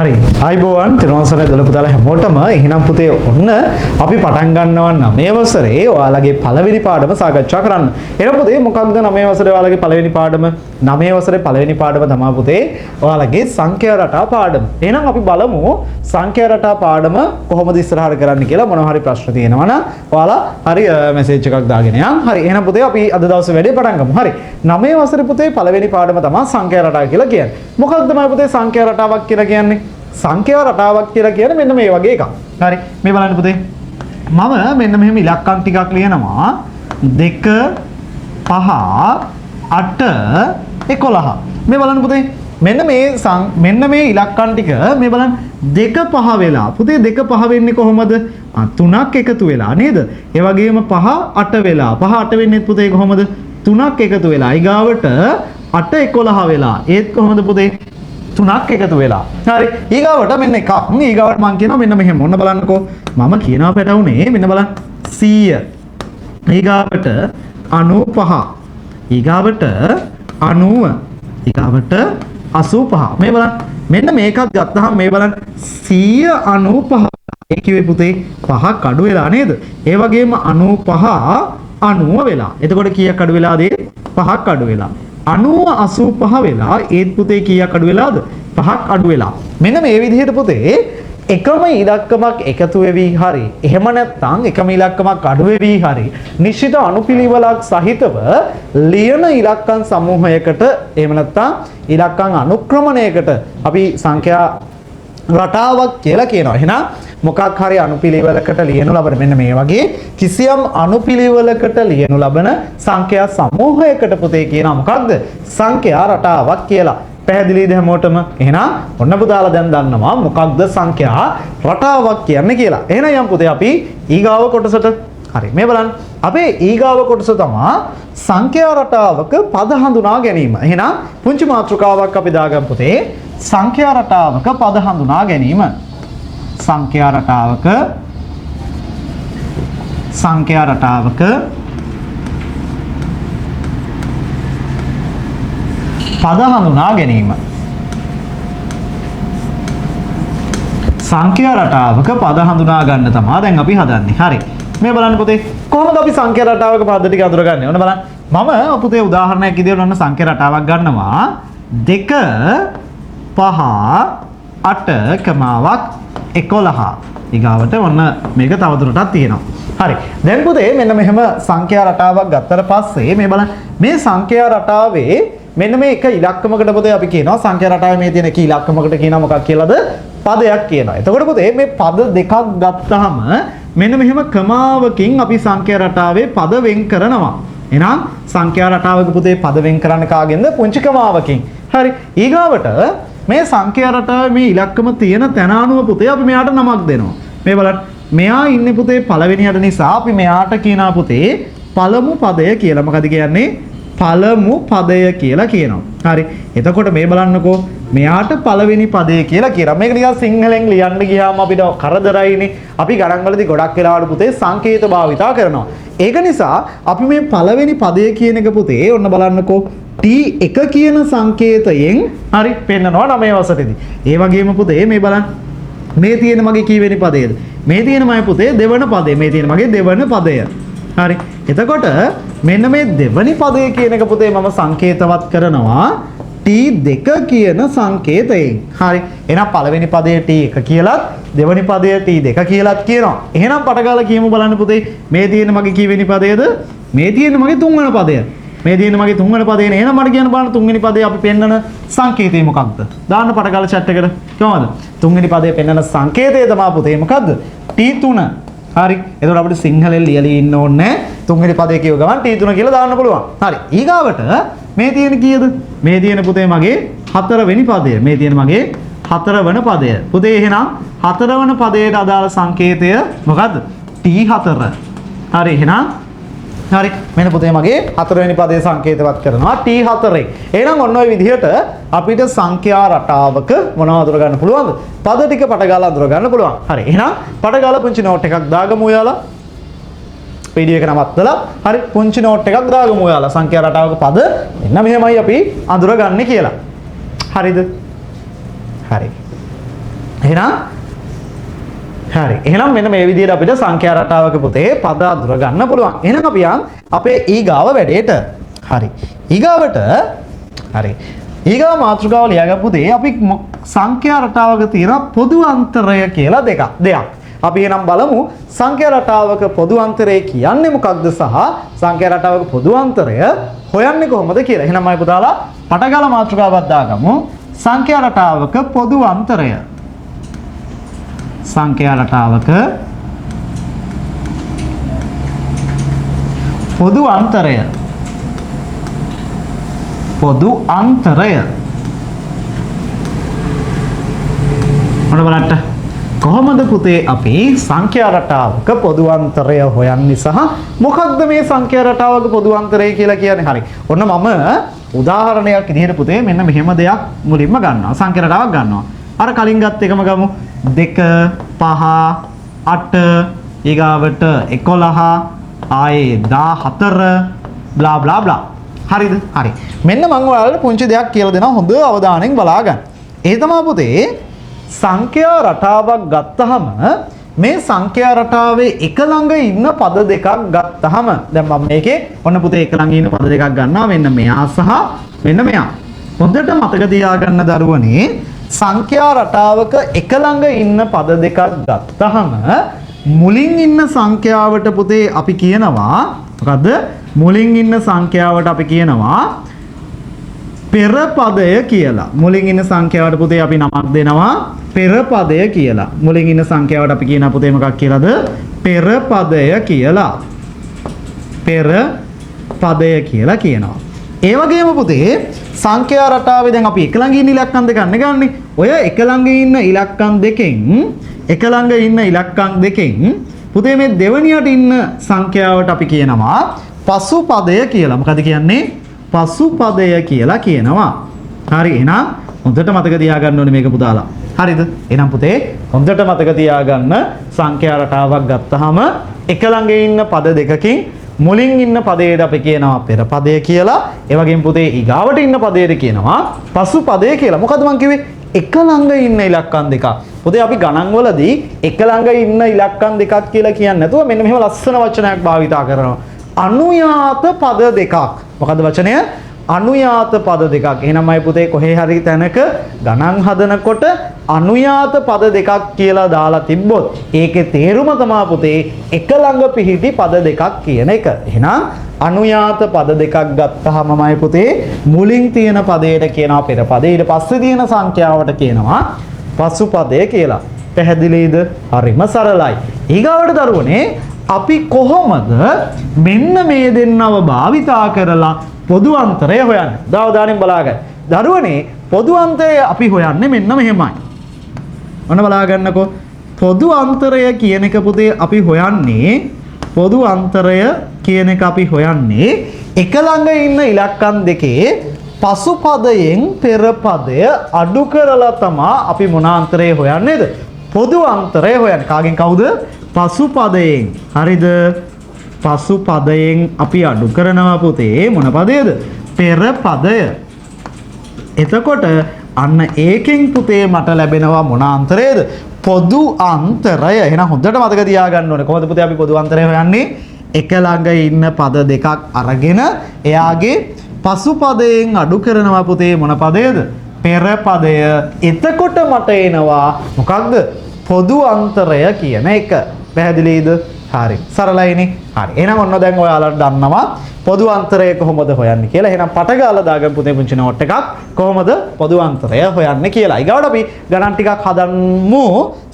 හරි ආයිබෝවන් තිරුවන්සරේ දල පුතාලා හැමෝටම එහෙනම් පුතේ ඔන්න අපි පටන් ගන්නවා 9 වසරේ ඔයාලගේ පළවෙනි පාඩම සාකච්ඡා කරන්න. එහෙනම් පුතේ මොකක්ද 9 වසරේ ඔයාලගේ පළවෙනි පාඩම? 9 වසරේ පළවෙනි පාඩම තමයි පුතේ ඔයාලගේ සංඛ්‍යා රටා පාඩම. එහෙනම් අපි බලමු සංඛ්‍යා රටා පාඩම කොහොමද ඉස්සරහට කරන්න කියලා. මොනවා හරි ප්‍රශ්න තියෙනවා නම් ඔයාලා හරි මැසේජ් එකක් දාගෙන යන්න. හරි එහෙනම් පුතේ අපි අද දවසේ වැඩේ පටන් ගමු. හරි 9 වසරේ පුතේ පළවෙනි පාඩම තමයි සංඛ්‍යා රටා කියලා කියන්නේ. මොකක්ද තමයි පුතේ සංඛ්‍යා රටාවක් කියලා කියන්නේ? සංඛ්‍යා රටාවක් කියලා කියන්නේ මෙන්න මේ වගේ එකක්. හරි මේ බලන්න පුතේ. මම මෙන්න මෙහෙම ඉලක්කම් ටිකක් ලියනවා 2 5 8 11. මේ බලන්න පුතේ. මෙන්න මේ ඉලක්කම් ටික මේ බලන්න 2 5 වෙලා. පුතේ 2 5 වෙන්නේ කොහොමද? 3ක් එකතු වෙලා නේද? ඒ වගේම 5 8 වෙලා. 5 8 වෙන්නේ පුතේ කොහොමද? 3ක් එකතු වෙලා. ඊගාවට 8 11 වෙලා. ඒත් කොහොමද පුතේ? 3ක් එකතු වෙලා. හරි. ඊගාවට මෙන්න එකක්. ඊගාවට මම කියනවා මෙන්න මෙහෙම. ඔන්න බලන්නකෝ. මම කියනවා පැටවුනේ මෙන්න බලන්න 100. ඊගාවට 95. ඊගාවට 90. ඊගාවට 85. මේ බලන්න. මෙන්න මේකත් ගත්තාම මේ බලන්න 195. ඒ කිව්වේ පුතේ 5ක් අඩු වෙලා නේද? ඒ වගේම 95 90 වෙලා. එතකොට කීයක් අඩු වෙලාද? 5ක් අඩු වෙලා. 90 85 වෙලා ඒත් පුතේ කීයක් අඩු වෙලාද? 5ක් අඩු වෙලා. මෙන්න මේ විදිහට පුතේ එකම ඉලක්කමක් එකතු වෙවි හරි එහෙම නැත්නම් එකම ඉලක්කමක් අඩු වෙවි හරි නිශ්චිත අනුපිළිවෙලක් සහිතව ලියන ඉලක්කම් සමූහයකට එහෙම නැත්නම් ඉලක්කම් අනුක්‍රමණයකට අපි සංඛ්‍යා රටාවක් කියලා කියනවා. එහෙනම් මොකක් හරි අනුපිළිවෙලකට ලියනු ලබන මෙන්න මේ වගේ කිසියම් අනුපිළිවෙලකට ලියනු ලබන සංඛ්‍යා සමූහයකට පුතේ කියනවා මොකක්ද? සංඛ්‍යා රටාවක් කියලා. පැහැදිලිද හැමෝටම? එහෙනම් ඔන්න පුතාලා දැන් දන්නවා මොකක්ද සංඛ්‍යා රටාවක් කියන්නේ කියලා. එහෙනම් යම් පුතේ අපි ඊගාව කොටසට. හරි මේ බලන්න. අපේ ඊගාව කොටස තමයි සංඛ්‍යා රටාවක පද හඳුනා ගැනීම. එහෙනම් පුංචි මාතෘකාවක් අපි දාගමු පුතේ. සංඛ්‍යා රටාවක පද හඳුනා ගැනීම. සංඛ්‍යා රටාවක පද හඳුනා ගැනීම. සංඛ්‍යා රටාවක පද හඳුනා ගන්න තමයි දැන් අපි හදන්නේ. හරි. මේ බලන්න පුතේ කොහොමද අපි සංඛ්‍යා රටාවක පද ටික අඳුරගන්නේ? ඔන්න බලන්න. මම පුතේ උදාහරණයක් විදියට ඔන්න සංඛ්‍යා රටාවක් ගන්නවා. 2 5 8 කමාවක් 11. ඊගාවට ඔන්න මේක තවදුරටත් තියෙනවා. හරි. දැන් පුතේ මෙන්න මෙහෙම සංඛ්‍යා රටාවක් ගත්තට පස්සේ මේ බලන්න මේ සංඛ්‍යා රටාවේ මෙන්න මේ එක ඉලක්කමකට පුතේ අපි කියනවා සංඛ්‍යා රටාවේ මේ තියෙන එක ඉලක්කමකට කියනවා මොකක් කියලාද? පදයක් කියනවා. එතකොට පුතේ මේ පද දෙකක් ගත්තාම මෙන්න මෙහෙම ක්‍රමාවකින් අපි සංඛ්‍යා රටාවේ පද වෙන් කරනවා. එහෙනම් සංඛ්‍යා රටාවක පුතේ පද වෙන් කරන්න කාගෙන්ද? පුංචි ක්‍රමාවකින්. හරි. ඊගාවට මේ සංඛ්‍යා රටාවේ මේ ඉලක්කම තියෙන තැන අනුව පුතේ අපි මෙයාට නමක් දෙනවා. මේ බලන්න. මෙයා ඉන්නේ පුතේ පළවෙනියට නිසා අපි මෙයාට කියනවා පුතේ පළමු පදය කියලා. මොකද කියන්නේ? පළමු පදය කියලා කියනවා. හරි. එතකොට මේ බලන්නකෝ මෙයාට පළවෙනි පදය කියලා කියනවා. මේක නිකන් සිංහලෙන් ලියන්න ගියාම අපිට කරදරයිනේ. අපි ගණන් වලදී ගොඩක් වෙලාවට පුතේ සංකේත භාවිතා කරනවා. ඒක නිසා අපි මේ පළවෙනි පදය කියන එක පුතේ ඔන්න බලන්නකෝ T1 කියන සංකේතයෙන් හරි පෙන්නනවා 9 වසරේදී. ඒ වගේම පුතේ මේ බලන්න මේ තියෙන මගේ කීවෙනි පදයේද? මේ තියෙන මගේ පුතේ දෙවන පදය. මේ තියෙන මගේ දෙවන පදය. හරි. එතකොට මෙන්න මේ දෙවනි පදය කියන එක පුතේ මම සංකේතවත් කරනවා T2 කියන සංකේතයෙන්. හරි. එහෙනම් පළවෙනි පදය T1 කියලාත් දෙවනි පදය T2 කියලාත් කියනවා. එහෙනම් පටගාලා කියමු බලන්න පුතේ මේ තියෙන මගේ කීවෙනි පදයේද? මේ තියෙන මගේ තුන්වෙනි පදය. මේ තියෙන මගේ තුන්වෙනි පදේ නේ. එහෙනම් මට කියන්න බලන්න තුන්වෙනි පදේ අපි පෙන්නන සංකේතය මොකක්ද? දාන්න පටගාලා chat එකට. කොහමද? තුන්වෙනි පදේ පෙන්නන සංකේතය තමයි පුතේ මොකද්ද? T3. හරි. එතකොට අපිට සිංහලෙන් ලියලා ඉන්න ඕනේ තුන්වෙනි පදේ කියව ගමන් T3 කියලා දාන්න පුළුවන්. හරි. ඊගාවට මේ තියෙන කීයද? මේ තියෙන පුතේ මගේ හතරවෙනි පදය. මේ තියෙන මගේ හතරවන පදය. පුතේ එහෙනම් හතරවන පදයට අදාළ සංකේතය මොකද්ද? T4. හරි. එහෙනම් හරි මෙන්න පුතේ මගේ හතරවෙනි පදේ සංකේතවත් කරනවා T4. එහෙනම් ඔන්න ඔය විදිහට අපිට සංඛ්‍යා රටාවක මොනවද අඳුර ගන්න පුළුවන්ද? පද ටික පටගාලා අඳුර ගන්න පුළුවන්. හරි. එහෙනම් පටගාලා පුංචි නෝට් එකක් දාගමු ඔයාලා. පීඩියෝ එක නවත්තලා හරි පුංචි නෝට් එකක් දාගමු ඔයාලා. සංඛ්‍යා රටාවක පද එන්න මෙහෙමයි අපි අඳුරගන්නේ කියලා. හරිද? හරි. එහෙනම් හරි. එහෙනම් මෙන්න මේ විදිහට අපිට සංඛ්‍යා රටාවක පුතේ පද අඳුර ගන්න පුළුවන්. එහෙනම් අපි යන් අපේ ඊගාව වැඩේට. හරි. ඊගාවට හරි. ඊගාව මාතෘකාව ලියාගන්න පුතේ අපි සංඛ්‍යා රටාවක තියෙන පොදු අන්තරය කියලා දෙයක්. අපි එහෙනම් බලමු සංඛ්‍යා රටාවක පොදු අන්තරය කියන්නේ මොකක්ද සහ සංඛ්‍යා රටාවක පොදු අන්තරය හොයන්නේ කොහොමද කියලා. එහෙනම් මම පුතාලා පටගාලා මාතෘකාවක් දාගමු. සංඛ්‍යා රටාවක පොදු අන්තරය. සංඛ්‍යා රටාවක පොදු අන්තරය. පොදු අන්තරය. මොන බලන්න කොහොමද පුතේ අපි සංඛ්‍යා රටාවක පොදු අන්තරය හොයන්නේ සහ මොකක්ද මේ සංඛ්‍යා රටාවක පොදු අන්තරය කියලා කියන්නේ? හරි. ඔන්න මම උදාහරණයක් විදිහට පුතේ මෙන්න මෙහෙම දෙයක් මුලින්ම ගන්නවා. සංඛ්‍යා රටාවක් ගන්නවා. අර කලින් ගත්ත එකම ගමු. 2 5 8 ඊගාවට 11 ආයේ 14 බ්ලා බ්ලා බ්ලා. හරිද? හරි. මෙන්න මම ඔයාලට පුංචි දෙයක් කියලා දෙනවා. හොඳ අවධානයෙන් බලා ගන්න. ඒ තමයි පුතේ සංඛ්‍යා රටාවක් ගත්තහම මේ සංඛ්‍යා රටාවේ එක ළඟ ඉන්න පද දෙකක් ගත්තහම දැන් මම මේකේ ඔන්න පුතේ එක ළඟ ඉන්න පද දෙකක් ගන්නවා. මෙන්න මෙයා සහ මෙන්න මෙයා. හොඳට මතක තියාගන්න දරුවනේ සංඛ්‍යා රටාවක එක ළඟ ඉන්න පද දෙකක් ගත්තහම මුලින් ඉන්න සංඛ්‍යාවට පුතේ අපි කියනවා මොකද්ද? මුලින් ඉන්න සංඛ්‍යාවට අපි කියනවා පෙර පදය කියලා. මුලින් ඉන්න සංඛ්‍යාවට පුතේ අපි නමක් දෙනවා පෙර පදය කියලා. මුලින් ඉන්න සංඛ්‍යාවට අපි කියනවා පුතේ මොකක් කියලාද? පෙර පදය කියලා. පෙර පදය කියලා කියනවා. ඒ වගේම පුතේ සංඛ්‍යා රටාවේ දැන් අපි එක ළඟ ඉන්න ඉලක්කම් දෙකක් ගන්නනේ. ඔය එක ළඟ ඉන්න ඉලක්කම් දෙකෙන් පුතේ මේ දෙවනියට ඉන්න සංඛ්‍යාවට අපි කියනවා පසු පදය කියලා. මොකද කියන්නේ? පසු පදය කියලා කියනවා. හරි. එහෙනම් හොඳට මතක තියාගන්න ඕනේ මේක පුතාලා. හරිද? එහෙනම් පුතේ හොඳට මතක තියාගන්න සංඛ්‍යා රටාවක් ගත්තාම එක ළඟ ඉන්න පද දෙකකින් මුලින් ඉන්න පදයට අපි කියනවා පෙර පදය කියලා. ඒ වගේම පුතේ ඊගාවට ඉන්න පදයට කියනවා පසු පදය කියලා. මොකද මං කිව්වේ? එක ළඟ ඉන්න ඉලක්කම් දෙකක්. පුතේ අපි ගණන් වලදී එක ළඟ ඉන්න ඉලක්කම් දෙකක් කියලා කියන්නේ නැතුව මෙන්න මෙහෙම ලස්සන වචනයක් භාවිතා කරනවා. අනුයාත පද දෙකක්. මොකද්ද වචනය? අනුයාත පද දෙකක්. එහෙනම් අය පුතේ කොහේ හරි තැනක ගණන් හදනකොට අනුයාත පද දෙකක් කියලා දාලා තිබ්බොත් ඒකේ තේරුම තමයි පුතේ එක ළඟ පිහිටි පද දෙකක් කියන එක. එහෙනම් අනුයාත පද දෙකක් ගත්තාමමයි පුතේ මුලින් තියෙන පදයට කියනවා පෙර පදේ, ඊට පස්සේ තියෙන සංඛ්‍යාවට කියනවා පසු පදය කියලා. පැහැදිලිද? හරිම සරලයි. ඊගාවට දරුවනේ අපි කොහොමද මෙන්න මේ දෙන්නව භාවිතා කරලා පොදු අන්තරය හොයන්නේ? අවධානයෙන් බලාගන්න. දරුවනේ පොදු අන්තරය අපි හොයන්නේ මෙන්න මෙහෙමයි. ඔන්න බලා ගන්නකෝ. පොදු අන්තරය කියන එක පුතේ අපි හොයන්නේ පොදු අන්තරය කියන එක අපි හොයන්නේ එක ළඟ ඉන්න ඉලක්කම් දෙකේ පසු පදයෙන් පෙර පදය අඩු කරලා තමයි අපි මොන අන්තරය හොයන්නේද? පොදු අන්තරය හොයන්නේ. කාගෙන් කවුද? පසු පදයෙන්. හරිද? පසු පදයෙන් අපි අඩු කරනවා පුතේ මොන පදයේද? පෙර පදය. එතකොට අන්න ඒකෙන් පුතේ මට ලැබෙනවා මොන අන්තරයේද? පොදු අන්තරය. එහෙනම් හොඳට මතක තියාගන්න ඕනේ. කොහොමද පුතේ අපි පොදු අන්තරය හොයන්නේ? එක ළඟ ඉන්න පද දෙකක් අරගෙන එයාගේ පසු පදයෙන් අඩු කරනවා පුතේ මොන පදයේද? පෙර පදය. එතකොට මට එනවා මොකක්ද? පොදු අන්තරය කියන එක. පැහැදිලිද? හරි. සරලයිනේ. හරි. එහෙනම් ඔන්න දැන් ඔයාලට දන්නවා පොදු අන්තරය කොහොමද හොයන්නේ කියලා. එහෙනම් පටගාලා දාගන්න පුතේ පුංචි නෝට් එකක් කොහොමද පොදු අන්තරය හොයන්නේ කියලා. ඊගාවට අපි ගණන් ටිකක් හදන්නමු.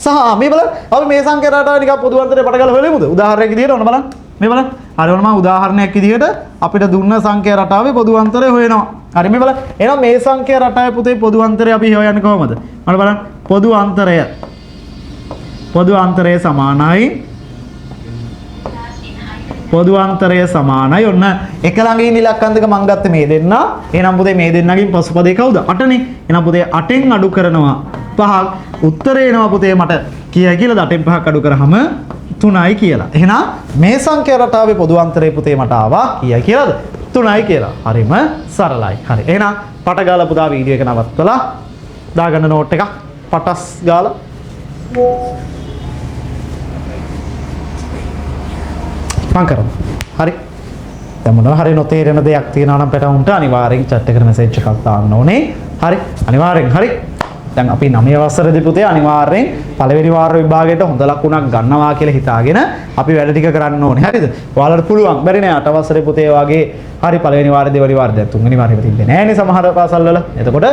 සහ මේ බලන්න අපි මේ සංඛ්‍යා රටාව ටිකක් පොදු අන්තරය පටගාලා හොයලමුද? උදාහරණයක් විදිහට ඔන්න බලන්න. මේ බලන්න. හරි ඔන්න මම උදාහරණයක් විදිහට අපිට දුන්න සංඛ්‍යා රටාවේ පොදු අන්තරය හොයනවා. හරි මේ බලන්න. එහෙනම් මේ සංඛ්‍යා රටාවේ පුතේ පොදු අන්තරය අපි හොයන්නේ කොහොමද? ඔන්න බලන්න. පොදු අන්තරය සමානයි පොදු අන්තරය සමානයි. ඔන්න එක ළඟ ඉන්න ඉලක්කම් දෙක මම ගත්තේ මේ දෙන්න. එහෙනම් පුතේ මේ දෙන්නගෙන් පසුපදේ කවුද? 8නේ. එහෙනම් පුතේ 8න් අඩු කරනවා 5ක්. උත්තරේ එනවා පුතේ මට කීයයි කියලාද? 8න් 5ක් අඩු කරාම 3යි කියලා. එහෙනම් මේ සංඛ්‍යා රටාවේ පොදු අන්තරය පුතේ මට ආවා කීයයි කියලාද? 3යි කියලා. හරිම සරලයි. හරි. එහෙනම් පට ගාලා පුතා වීඩියෝ එක නවත්තලා දාගන්න නෝට් එකක් පටස් ගාලා මං කරමු. හරි. දැන් මොනවා හරි නොතේරෙන දෙයක් තියෙනවා නම් පැටවුන්ට අනිවාර්යෙන් chat එකට message එකක් දාන්න ඕනේ. හරි. අනිවාර්යෙන් හරි. දැන් අපි 9 වසරේදී පුතේ අනිවාර්යෙන් පළවෙනි වාර විභාගයට හොඳ ලකුණක් ගන්නවා කියලා හිතාගෙන අපි වැඩ ටික කරන්න ඕනේ. හරිද? ඔයාලට පුළුවන්. බැරි නෑ 8 වසරේ පුතේ වගේ හරි පළවෙනි වාරේ දෙවෙනි වාරේ දැන් තුන්වෙනි වාරේ තිබ්බේ නෑනේ සමහර පාසල් වල. එතකොට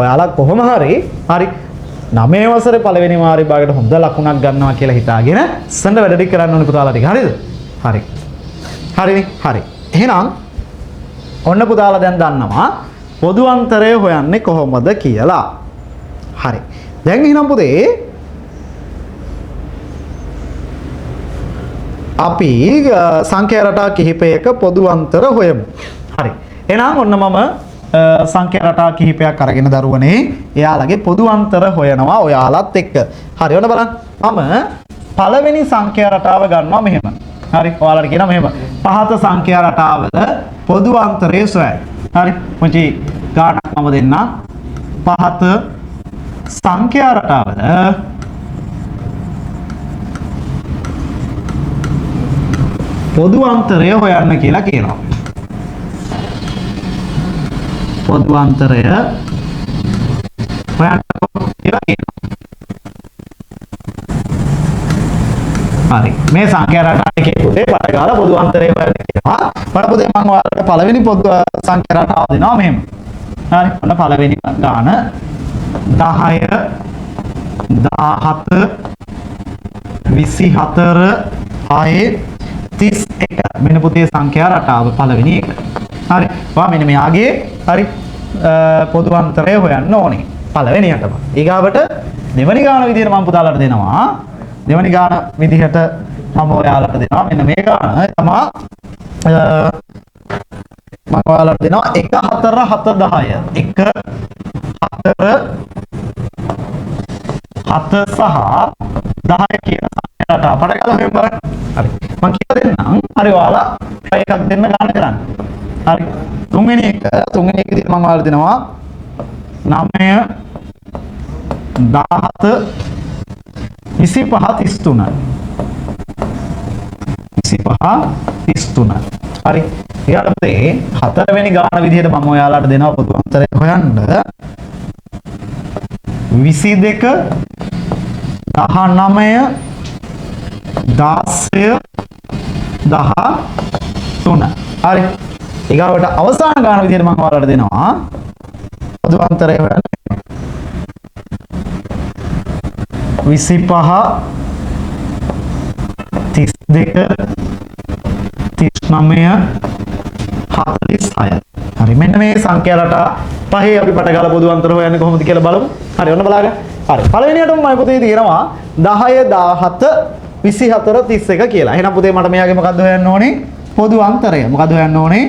ඔයාලා කොහොම හරි 9 වසරේ පළවෙනි වාර විභාගයට හොඳ ලකුණක් ගන්නවා කියලා හිතාගෙන ඉස්සෙල්ලා වැඩ ටික කරන්න ඕනේ පුතාලා ටික. හරිද? හරි. හරිනේ. හරි. එහෙනම් ඔන්න පුතාලා දැන් දන්නවා පොදු අන්තරය හොයන්නේ කොහොමද කියලා. හරි. දැන් එහෙනම් පුතේ අපි සංඛ්‍යා රටා කිහිපයක පොදු අන්තර හොයමු. හරි. එහෙනම් ඔන්න මම සංඛ්‍යා රටා කිහිපයක් අරගෙන දරුවනේ එයාලගේ පොදු අන්තර හොයනවා ඔයාලත් එක්ක. හරි. ඔන්න බලන්න. මම පළවෙනි සංඛ්‍යා රටාව ගන්නවා මෙහෙම. හරි. ඔයාලට කියනවා මෙහෙම. පහත සංඛ්‍යා රටාවල පොදු අන්තරය සොයන්න. හරි. පුංචි ගානක් මම දෙන්නම්. පහත සංඛ්‍යා රටාවල පොදු අන්තරය හොයන්න කියලා කියනවා. පොදු අන්තරය හොයන්න කියලා කියනවා. හරි. මේ සංඛ්‍යා රටාව එකේ පුතේ බලගාලා පොදු අන්තරය හොයන්න කියනවා. මම පුතේ මම ඔයාලට පළවෙනි පොදු සංඛ්‍යා රටාව දෙනවා මෙහෙම. හරි. ඔන්න පළවෙනි ගාන 10 17 24 31 මෙන්න පුතේ සංඛ්‍යා රටාව පළවෙනි එක. හරි. ඔයා මෙන්න මෙයාගේ හරි පොදු අන්තරය හොයන්න ඕනේ. පළවෙනියටම. ඊගාවට දෙවෙනි ගාන විදිහට මම පුතාලට දෙනවා. දෙවෙනි ගාන විදිහට මම ඔයාලට දෙනවා. මෙන්න මේ ගාන තමයි මම ඔයාලට දෙනවා 1 4 7 10. 1 4 7 සහ 10 කියන සංඛ්‍යා රටාව අපට ගාලා මෙහෙම බලන්න. හරි. මම කියලා දෙන්නම්. හරි ඔයාලා එකක් දෙන්න ගන්න කරන්න. හරි. තුන්වෙනි එක විදිහට මම ඔයාලට දෙනවා 9 17 25 33. 25 33. හරි. ඊළඟට හතරවෙනි ගාන විදිහට මම ඔයාලට දෙනවා පොදු අන්තරය හොයන්න. 22 19 13. හරි. ඊගාවට අවසාන ගාන විදිහට මම ඔයාලට දෙනවා පොදු අන්තරය හොයන්න. 25 32 39 46. හරි. මෙන්න මේ සංඛ්‍යා රටා පහේ අපි පට ගාලා පොදු අන්තර හොයන්නේ කොහොමද කියලා බලමු. හරි. ඔන්න බලාගන්න. හරි. පළවෙනියටම මම පුතේ තියෙනවා 10 17 24 31 කියලා. එහෙනම් පුතේ මට මෙයාගේ මොකද්ද හොයන්න ඕනේ? පොදු අන්තරය. මොකද්ද හොයන්න ඕනේ?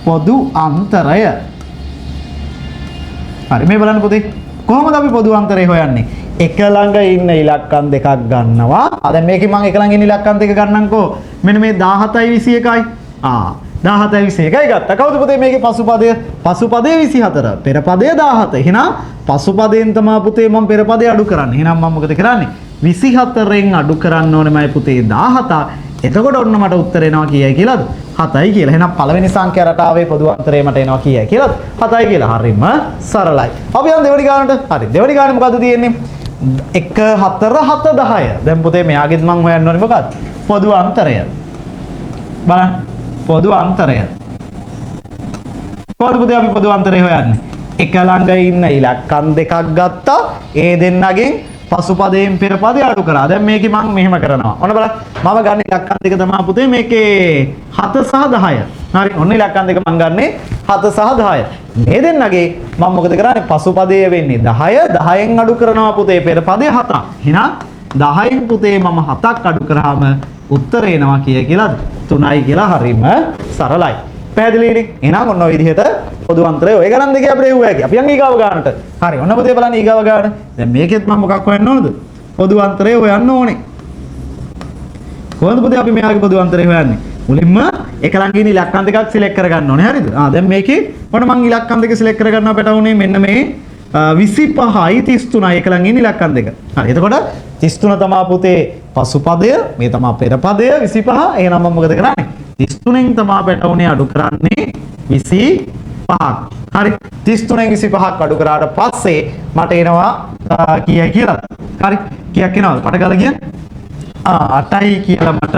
පොදු අන්තරය. හරි. මේ බලන්න පුතේ. කොහොමද අපි පොදු අන්තරය හොයන්නේ? එක ළඟ ඉන්න ඉලක්කම් දෙකක් ගන්නවා. දැන් මේකේ මම එක ළඟ ඉන්න ඉලක්කම් දෙක ගන්නම්කෝ. මෙන්න මේ 17යි 21යි. 17යි 21යි ගත්තා. කවුද පුතේ මේකේ පසුපදය? පසුපදය 24. පෙරපදය 17. එහෙනම් පසුපදයෙන් තමයි පුතේ මම පෙරපදය අඩු කරන්නේ. එහෙනම් මම මොකද කරන්නේ? 24න් අඩු කරන්න ඕනේ මයි පුතේ 17. එතකොට ඔන්න මට උත්තර එනවා කීයයි කියලාද? 7යි කියලා. එහෙනම් පළවෙනි සංඛ්‍යා රටාවේ පොදු අන්තරය මට එනවා කීයයි කියලාද? 7යි කියලා. හරිම සරලයි. අපි යමු දෙවෙනි ගානට. හරි. දෙවෙනි ගානේ මොකද්ද තියෙන්නේ? 1 4 7 10. දැන් පුතේ මෙයාගෙත් මම හොයන්න ඕනේ මොකක්ද? පොදු අන්තරය. බලන්න. පොදු අන්තරය. කොහොමද පුතේ අපි පොදු අන්තරය හොයන්නේ? එක ළඟ ඉන්න ඉලක්කම් දෙකක් ගත්තා. ඒ දෙන්නගෙන් පසුපදයෙන් පෙරපදය අඩු කරා. දැන් මේකේ මම මෙහෙම කරනවා. ඔන්න බලන්න. මම ගන්න ඉලක්කම් දෙක තමයි පුතේ මේකේ 7 සහ 10. හරි. ඔන්න ඉලක්කම් දෙක මම ගන්නේ 7 සහ 10. මේ දෙන්නගේ මම මොකද කරන්නේ? පසුපදය වෙන්නේ 10. 10න් අඩු කරනවා පුතේ පෙරපදය 7. එහෙනම් 10න් පුතේ මම 7ක් අඩු කරාම උත්තර එනවා කියලාද? 3යි කියලා. හරිම සරලයි. පැහැදිලිනේ? එහෙනම් ඔන්න ඔය විදිහට පොදු අන්තරය ඔය ගණන් දෙකේ අපිට එව්වා හැකි. අපි යන් ඊගාව ගන්නට. හරි. ඔන්න පුතේ බලන්න ඊගාව ගන්න. දැන් මේකෙත් මම මොකක් හොයන්න ඕනද? පොදු අන්තරය හොයන්න ඕනේ. කොහොමද පුතේ අපි මෙයාගේ පොදු අන්තරය හොයන්නේ? මුලින්ම එක ළඟ ඉන්න ඉලක්කම් දෙකක් සිලෙක්ට් කරගන්න ඕනේ. හරිද? දැන් මේකේ ඔන්න මම ඉලක්කම් දෙක සිලෙක්ට් කරගන්නවා පැටවුනේ මෙන්න මේ 25යි 33යි එක ළඟ ඉන්නේ ඉලක්කම් දෙක. හරි. එතකොට 33 තමයි පුතේ පසුපදය, මේ තමයි පෙර පදය 25. එහෙනම් මම මොකද කරන්නේ? 33න් තමයි පැටවුනේ අඩු කරන්නේ 25ක්. හරි. 33න් 25ක් අඩු කරාට පස්සේ මට එනවා කීයයි කියලා. හරි. කීයක් එනවද? පට ගාලා කියන්න. 8යි කියලා මට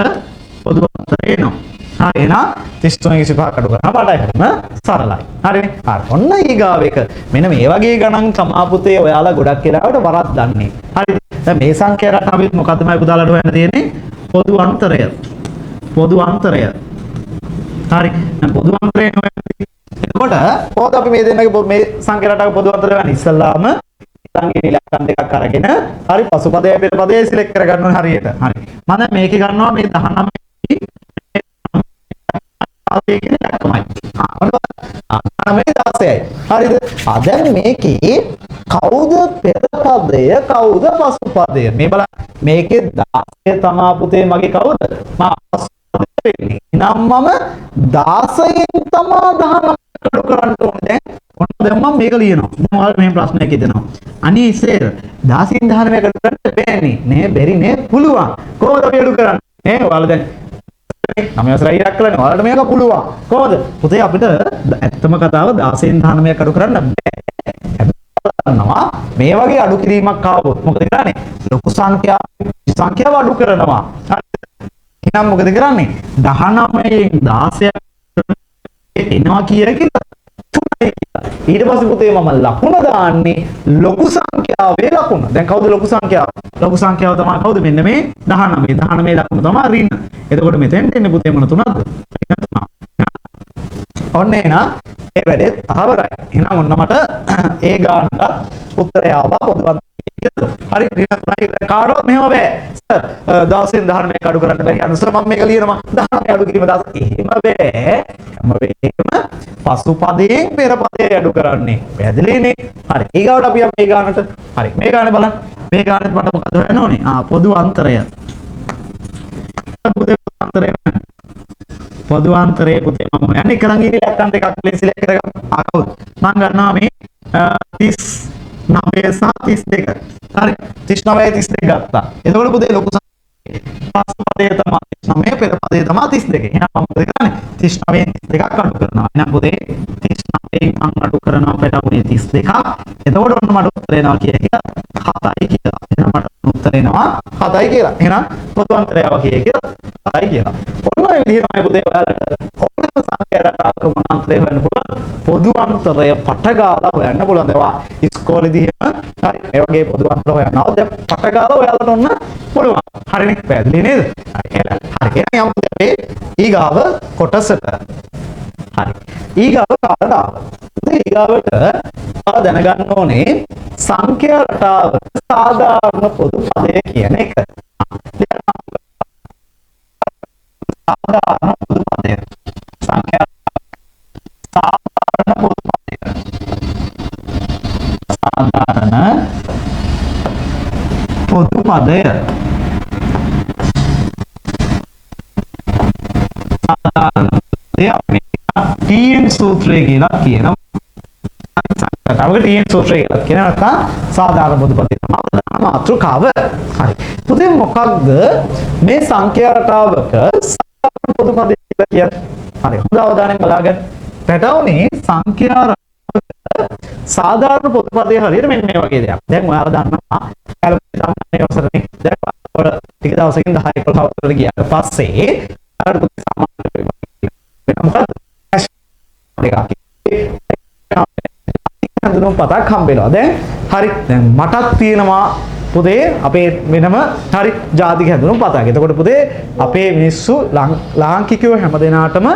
පොදු අන්තරය එනවා. හරි. එහෙනම් 33න් 25ක් අඩු කරාම 8යි හරිම සරලයි. හරිනේ. හරි. ඔන්න ඊගාව එක. මෙන්න මේ වගේ ගණන් සමාපුතේ ඔයාලා ගොඩක් වෙලාවට වරද්දන්නේ. හරි. දැන් මේ සංඛ්‍යා රටාවෙත් මොකක්ද මම පුතාලට හොයන්න තියෙන්නේ? පොදු අන්තරය. පොදු අන්තරය. හරි. දැන් පොදු අන්තරය හොයන්න. එතකොට කොහොමද අපි මේ දෙන්නගේ මේ සංඛ්‍යා රටාවක පොදු අන්තරය ගන්න? ඉස්සල්ලාම ඊළඟ ඉලක්කම් දෙකක් අරගෙන හරි පසුපදයේ පෙරපදයේ සිලෙක්ට් කරගන්න ඕනේ හරියට. හරි. මම දැන් මේකේ ගන්නවා මේ 19 ඒකේ ලක්කමයි. මේ 16යි. හරිද? දැන් මේකේ කවුද පෙරපදය කවුද පසුපදය? මේ බලන්න. මේකේ 16 තමා පුතේ මගේ කවුද? පසුපදය වෙන්නේ. එහෙනම් මම 16න් තමා 19 අඩු කරන්න ඕනේ. දැන් මම මේක ලියනවා. දැන් ඔයාලට මේ ප්‍රශ්නයක් හිතෙනවා. අනේ ඉස්සෙල් 16න් 19 අඩු කරන්න බෑනේ. නේ බැරි නේ පුළුවන්. කොහොමද අපි අඩු කරන්නේ? නේ ඔයාලා දැන් 9 වසරයි ඉලක්ක කරන්නේ. ඔයාලට මේක පුළුවන්. කොහොමද? පුතේ අපිට ඇත්තම කතාව 16න් 19 අඩු කරන්න බෑ. මේ වගේ අඩු කිරීමක් ආවොත් මොකද කරන්නේ? ලොකු සංඛ්‍යාව අඩු කරනවා. එහෙනම් මොකද කරන්නේ? 19න් 16 එනවා කියලා ඊට පස්සේ පුතේ මම ලකුණ දාන්නේ ලොකු සංඛ්‍යාවේ ලකුණ. දැන් කවුද ලොකු සංඛ්‍යාව? ලොකු සංඛ්‍යාව තමයි කවුද? මෙන්න මේ 19. 19 ලකුණ තමයි ඍණ. එතකොට මෙතෙන්ට එන්නේ පුතේ මොන තුනක්ද? ඔන්න එහෙනම් ඒ වැඩේ අවරයි. එහෙනම් ඔන්න මට ඒ ගානට උත්තරය ආවා පොදුවත්. හරි ඍණ තුනයි කාටවත් මෙහෙම බෑ. සර් 16න් 19 අඩු කරන්න බැරි. අනුසර මම මේක ලියනවා 19 අඩු කිරීම 10. එහෙම බෑ. හැම පසුපදයෙන් පෙර පදේ අඩු කරන්නේ. පැහැදිලිනේ? හරි. ඊගාවට අපි මේ ගානට හරි. මේ ගානේ බලන්න. මේ ගානට මට මොකද හොයන්න ඕනේ? පොදු අන්තරය. පොදු අන්තරයේ පුතේ මම හොයන්නේ එක ළඟ ඉන්න ඉලක්කම් දෙකක් සිලෙක්ට් කරගන්න. කවුද? මම ගන්නවා මේ 39 සහ 32. හරි. 39 32 ගත්තා. එතකොට පුතේ ලොකු පසුපදයේ තමයි 39 පෙර පදයේ තමයි 32. එහෙනම් මම මොකද කරන්නේ? 39න් 32ක් අඩු කරනවා. එහෙනම් පුතේ 39න් මම අඩු කරනවා පැටවුනේ 32ක්. එතකොට ඔන්න මට උත්තර එනවා කියලා 7යි කියලා. එහෙනම් මට උත්තර එනවා 7යි කියලා. එහෙනම් පොදු අන්තරය වගේ කියලා 7යි කියලා. ඔන්න ඔය විදිහමයි පුතේ ඔයාලට ඕනම සංඛ්‍යා රටාවක මොන අන්තරය හොයන්න පුළුවන්. පොදු අන්තරය පට ගාලා හොයන්න පුළුවන්. ඒවා ඉස්කෝලේදී හරි මේ වගේ පොදු අන්තර හොයනවා. දැන් පට ගාලා ඔයාලට ඔන්න පුළුවන්. හරිනේ පැහැදිලි නේද? හරි එහෙනම් යමු අපේ ඊගාව කොටසට. හරි. ඊගාව කාරණාව. ඊගාවට දැනගන්න ඕනේ සංඛ්‍යා රටාවක සාධාරණ පොදු පදය කියන එක. සාධාරණ පොදු පදය. සංඛ්‍යා සාධාරණ පොදු පදය. සාධාරණ පොදු පදය. TN සූත්‍රය කියලා කියනවා. සංඛ්‍යාවක TN සූත්‍රය කියලා කියන නැත්නම් සාධාරණ පොදු පදේ තමයි මාතෘකාව. හරි. පුතේ මොකක්ද මේ සංඛ්‍යා රටාවක සාධාරණ පොදු පදේ කියලා කියන්නේ? හරි. හොඳ අවධානයෙන් බලන්න. පැටවුනේ සංඛ්‍යා රටාවක සාධාරණ පොදු පදේ හරියට මෙන්න මේ වගේ දෙයක්. දැන් ඔයාලා දන්නවා කැලකුලේටර් තමයි අවසරනේ. දැන් ඔය ටික දවසකින් 10 11 වසරට ගියාට පස්සේ අර පුතේ සාමාන්‍ය මොකක්ද? හඳුනුම් පතක් හම්බෙනවා. දැන් හරි. දැන් මටත් තියෙනවා පුතේ අපේ වෙනම හරි ජාතික හැඳුනුම් පතක්. එතකොට පුතේ අපේ මිනිස්සු ලාංකිකයෝ හැමදෙනාටම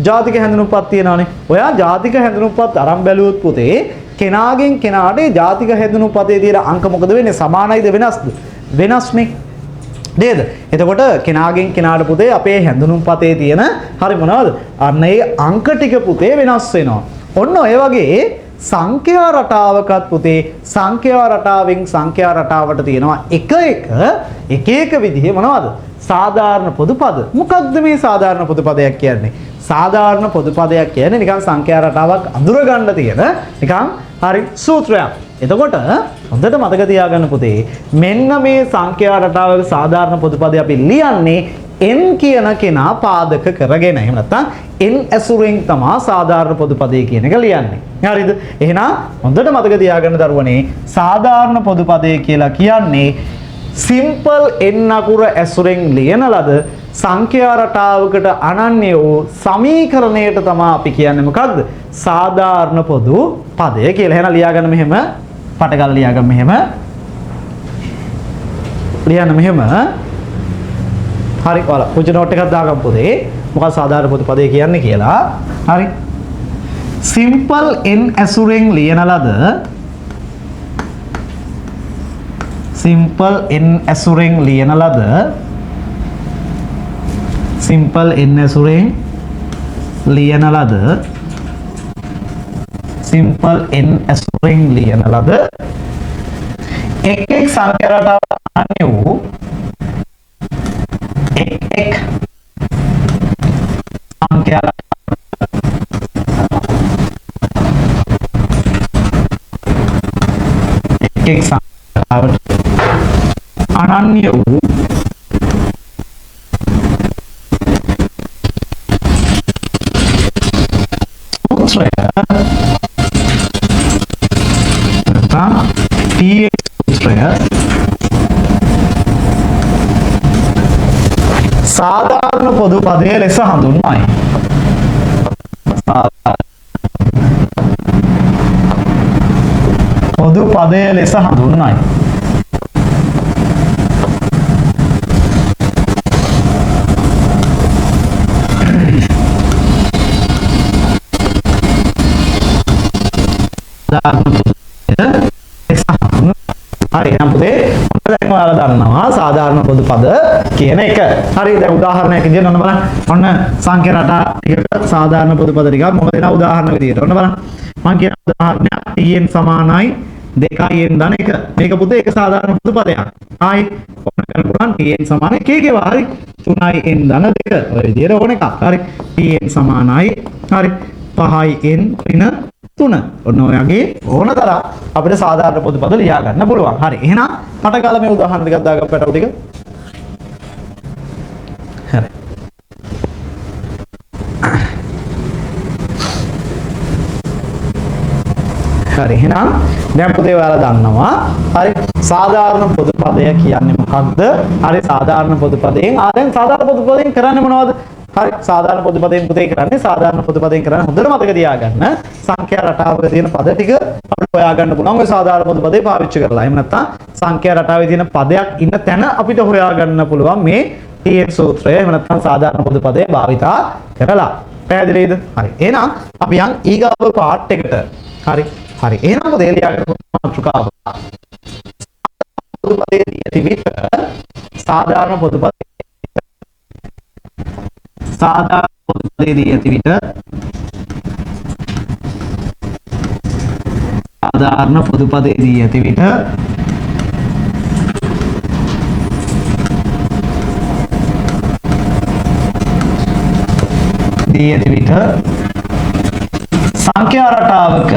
ජාතික හැඳුනුම් පත් තියෙනවානේ. ඔයා ජාතික හැඳුනුම් පත් අරන් බැලුවොත් පුතේ කෙනාගෙන් කෙනාට ජාතික හැඳුනුම් පතේ තියෙන අංක මොකද වෙන්නේ? සමානයිද වෙනස්ද? වෙනස්නේ. නේද? එතකොට කෙනාගෙන් කෙනාට පුතේ අපේ හැඳුනුම් පතේ තියෙන හරි මොනවද? අන්න ඒ අංක ටික පුතේ වෙනස් වෙනවා. ඔන්න ඔය වගේ සංඛ්‍යා රටාවකත් පුතේ සංඛ්‍යා රටාවෙන් සංඛ්‍යා රටාවට තියෙනවා එක විදිහේ මොනවද? සාධාරණ පොදු පද. මොකක්ද මේ සාධාරණ පොදු පදයක් කියන්නේ? සාධාරණ පොදු පදයක් කියන්නේ නිකන් සංඛ්‍යා රටාවක් අඳුර ගන්න තියෙන නිකන් හරි සූත්‍රයක්. එතකොට හොඳට මතක තියාගන්න පුතේ මෙන්න මේ සංඛ්‍යා රටාවක සාධාරණ පොදු පදේ අපි ලියන්නේ n කියන කෙනා පාදක කරගෙන. එහෙම නැත්නම් n ඇසුරෙන් තමයි සාධාරණ පොදු පදේ කියන එක ලියන්නේ. හරිද? එහෙනම් හොඳට මතක තියාගන්න දරුවනේ සාධාරණ පොදු පදේ කියලා කියන්නේ සිම්පල් n අකුර ඇසුරෙන් ලියන ලද සංඛ්‍යා රටාවකට අනන්‍ය වූ සමීකරණයට තමයි අපි කියන්නේ මොකක්ද? සාධාරණ පොදු පදය කියලා. එහෙනම් ලියාගන්න මෙහෙම පටගල ලියාගන්න මෙහෙම. ලියන්න මෙහෙම. හරි ඔයාලා පුංචි නෝට් එකක් දාගන්න පොතේ. මොකක්ද සාධාරණ පොදු පදේ කියන්නේ කියලා. හරි. සිම්පල් n ඇසුරෙන් ලියන ලද simple n ඇසුරෙන් ලියන ලද simple n ඇසුරෙන් ලියන ලද simple n ඇසුරෙන් ලියන ලද එක් සංඛ්‍යා රටාවක් අනන්‍ය වූ එක් සංඛ්‍යා එක් සංඛ්‍යාවට අනන්‍ය වූ සූත්‍රය TX සූත්‍රය සාධාරණ පොදු පදය ලෙස හඳුන්වයි. පොදු පදය ලෙස හඳුන්වයි. හරි එහෙනම් පුතේ දැන් ඔයාලා දන්නවා සාධාරණ පොදු පද කියන එක. හරි දැන් උදාහරණයක් විදිහට ඔන්න බලන්න. ඔන්න සංඛ්‍යා රටා ටිකක සාධාරණ පොදු පද ටිකක් මම දෙන උදාහරණ විදිහට. ඔන්න බලන්න. මම කියන උදාහරණයක් tn සමානයි 2n ධන 1. මේක පුතේ එක සාධාරණ පොදු පදයක්. ආයි ඔන්න කරන්න පුළුවන් tn සමානයි k කියවා. හරි 3n ධන 2. ඔය විදිහට ඕන එකක්. හරි tn සමානයි හරි 5n ඍණ 3. ඔන්න ඔයගේ ඕන තරම් අපිට සාධාරණ පොදු පද ලියා ගන්න පුළුවන්. හරි. එහෙනම් පටගාලා මේ උදාහරණ ටිකක් දාගන්න පැටව ටික. හරි. හරි. එහෙනම් දැන් පුතේ ඔයාලා දන්නවා. හරි. සාධාරණ පොදු පදය කියන්නේ මොකක්ද? හරි සාධාරණ පොදු පදයෙන් දැන් සාධාරණ පොදු පදයෙන් කරන්නේ මොනවද? හරි සාධාරණ පොදු පදයෙන් පුතේ කරන්නේ සාධාරණ පොදු පදයෙන් කරන්නේ හොඳට මතක තියාගන්න සංඛ්‍යා රටාවක තියෙන පද ටික අපිට හොයාගන්න පුළුවන් ඔය සාධාරණ පොදු පදේ පාවිච්චි කරලා. එහෙම නැත්නම් සංඛ්‍යා රටාවේ තියෙන පදයක් ඉන්න තැන අපිට හොයාගන්න පුළුවන් මේ TX සූත්‍රය. එහෙම නැත්නම් සාධාරණ පොදු පදේ භාවිතා කරලා. පැහැදිලිද? හරි. එහෙනම් අපි යන් ඊගාව පාර්ට් එකට. හරි. හරි. එහෙනම් පුතේ ලියාගන්න මාතෘකාව. පොදු පදේ තියෙන විට සාධාරණ පොදු පදේ සාධාරණ පොදු පදේදී ඇති විට සාධාරණ පොදු පදේදී ඇති විට සංඛ්‍යා රටාවක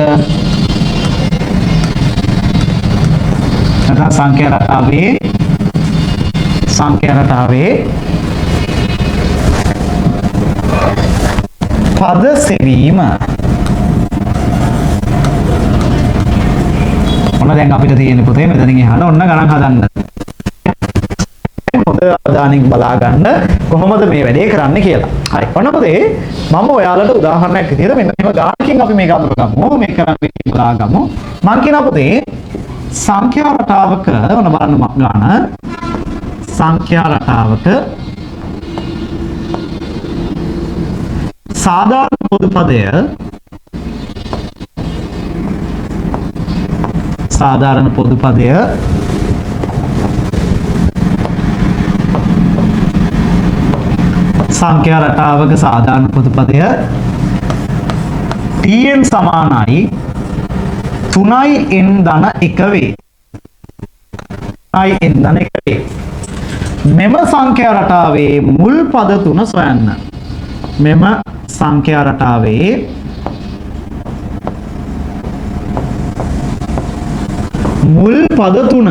සංඛ්‍යා රටාවේ පද සෙවීම. ඔන්න දැන් අපිට තියෙන පුතේ මෙතනින් එහාට ඔන්න ගණන් හදන්න. හොඳ අවධානයෙන් බලා ගන්න කොහොමද මේ වැඩේ කරන්න කියලා. හරි. ඔන්න පුතේ මම ඔයාලට උදාහරණයක් විදිහට මෙන්න මේව ගානකින් අපි මේක අඳුරගමු. මේක කරන්නේ බලාගමු. මම කියන පුතේ සංඛ්‍යා රටාවක ඔන්න බලන්න ගාන සංඛ්‍යා රටාවක සාධාරණ පොදු පදය සංඛ්‍යා රටාවක සාධාරණ පොදු පදය tn සමානයි 3n ධන 1 වේ. 3n ධන 1 වේ. මෙම සංඛ්‍යා රටාවේ මුල් පද තුන සොයන්න. මෙම සංඛ්‍යා රටාවේ මුල් පද තුන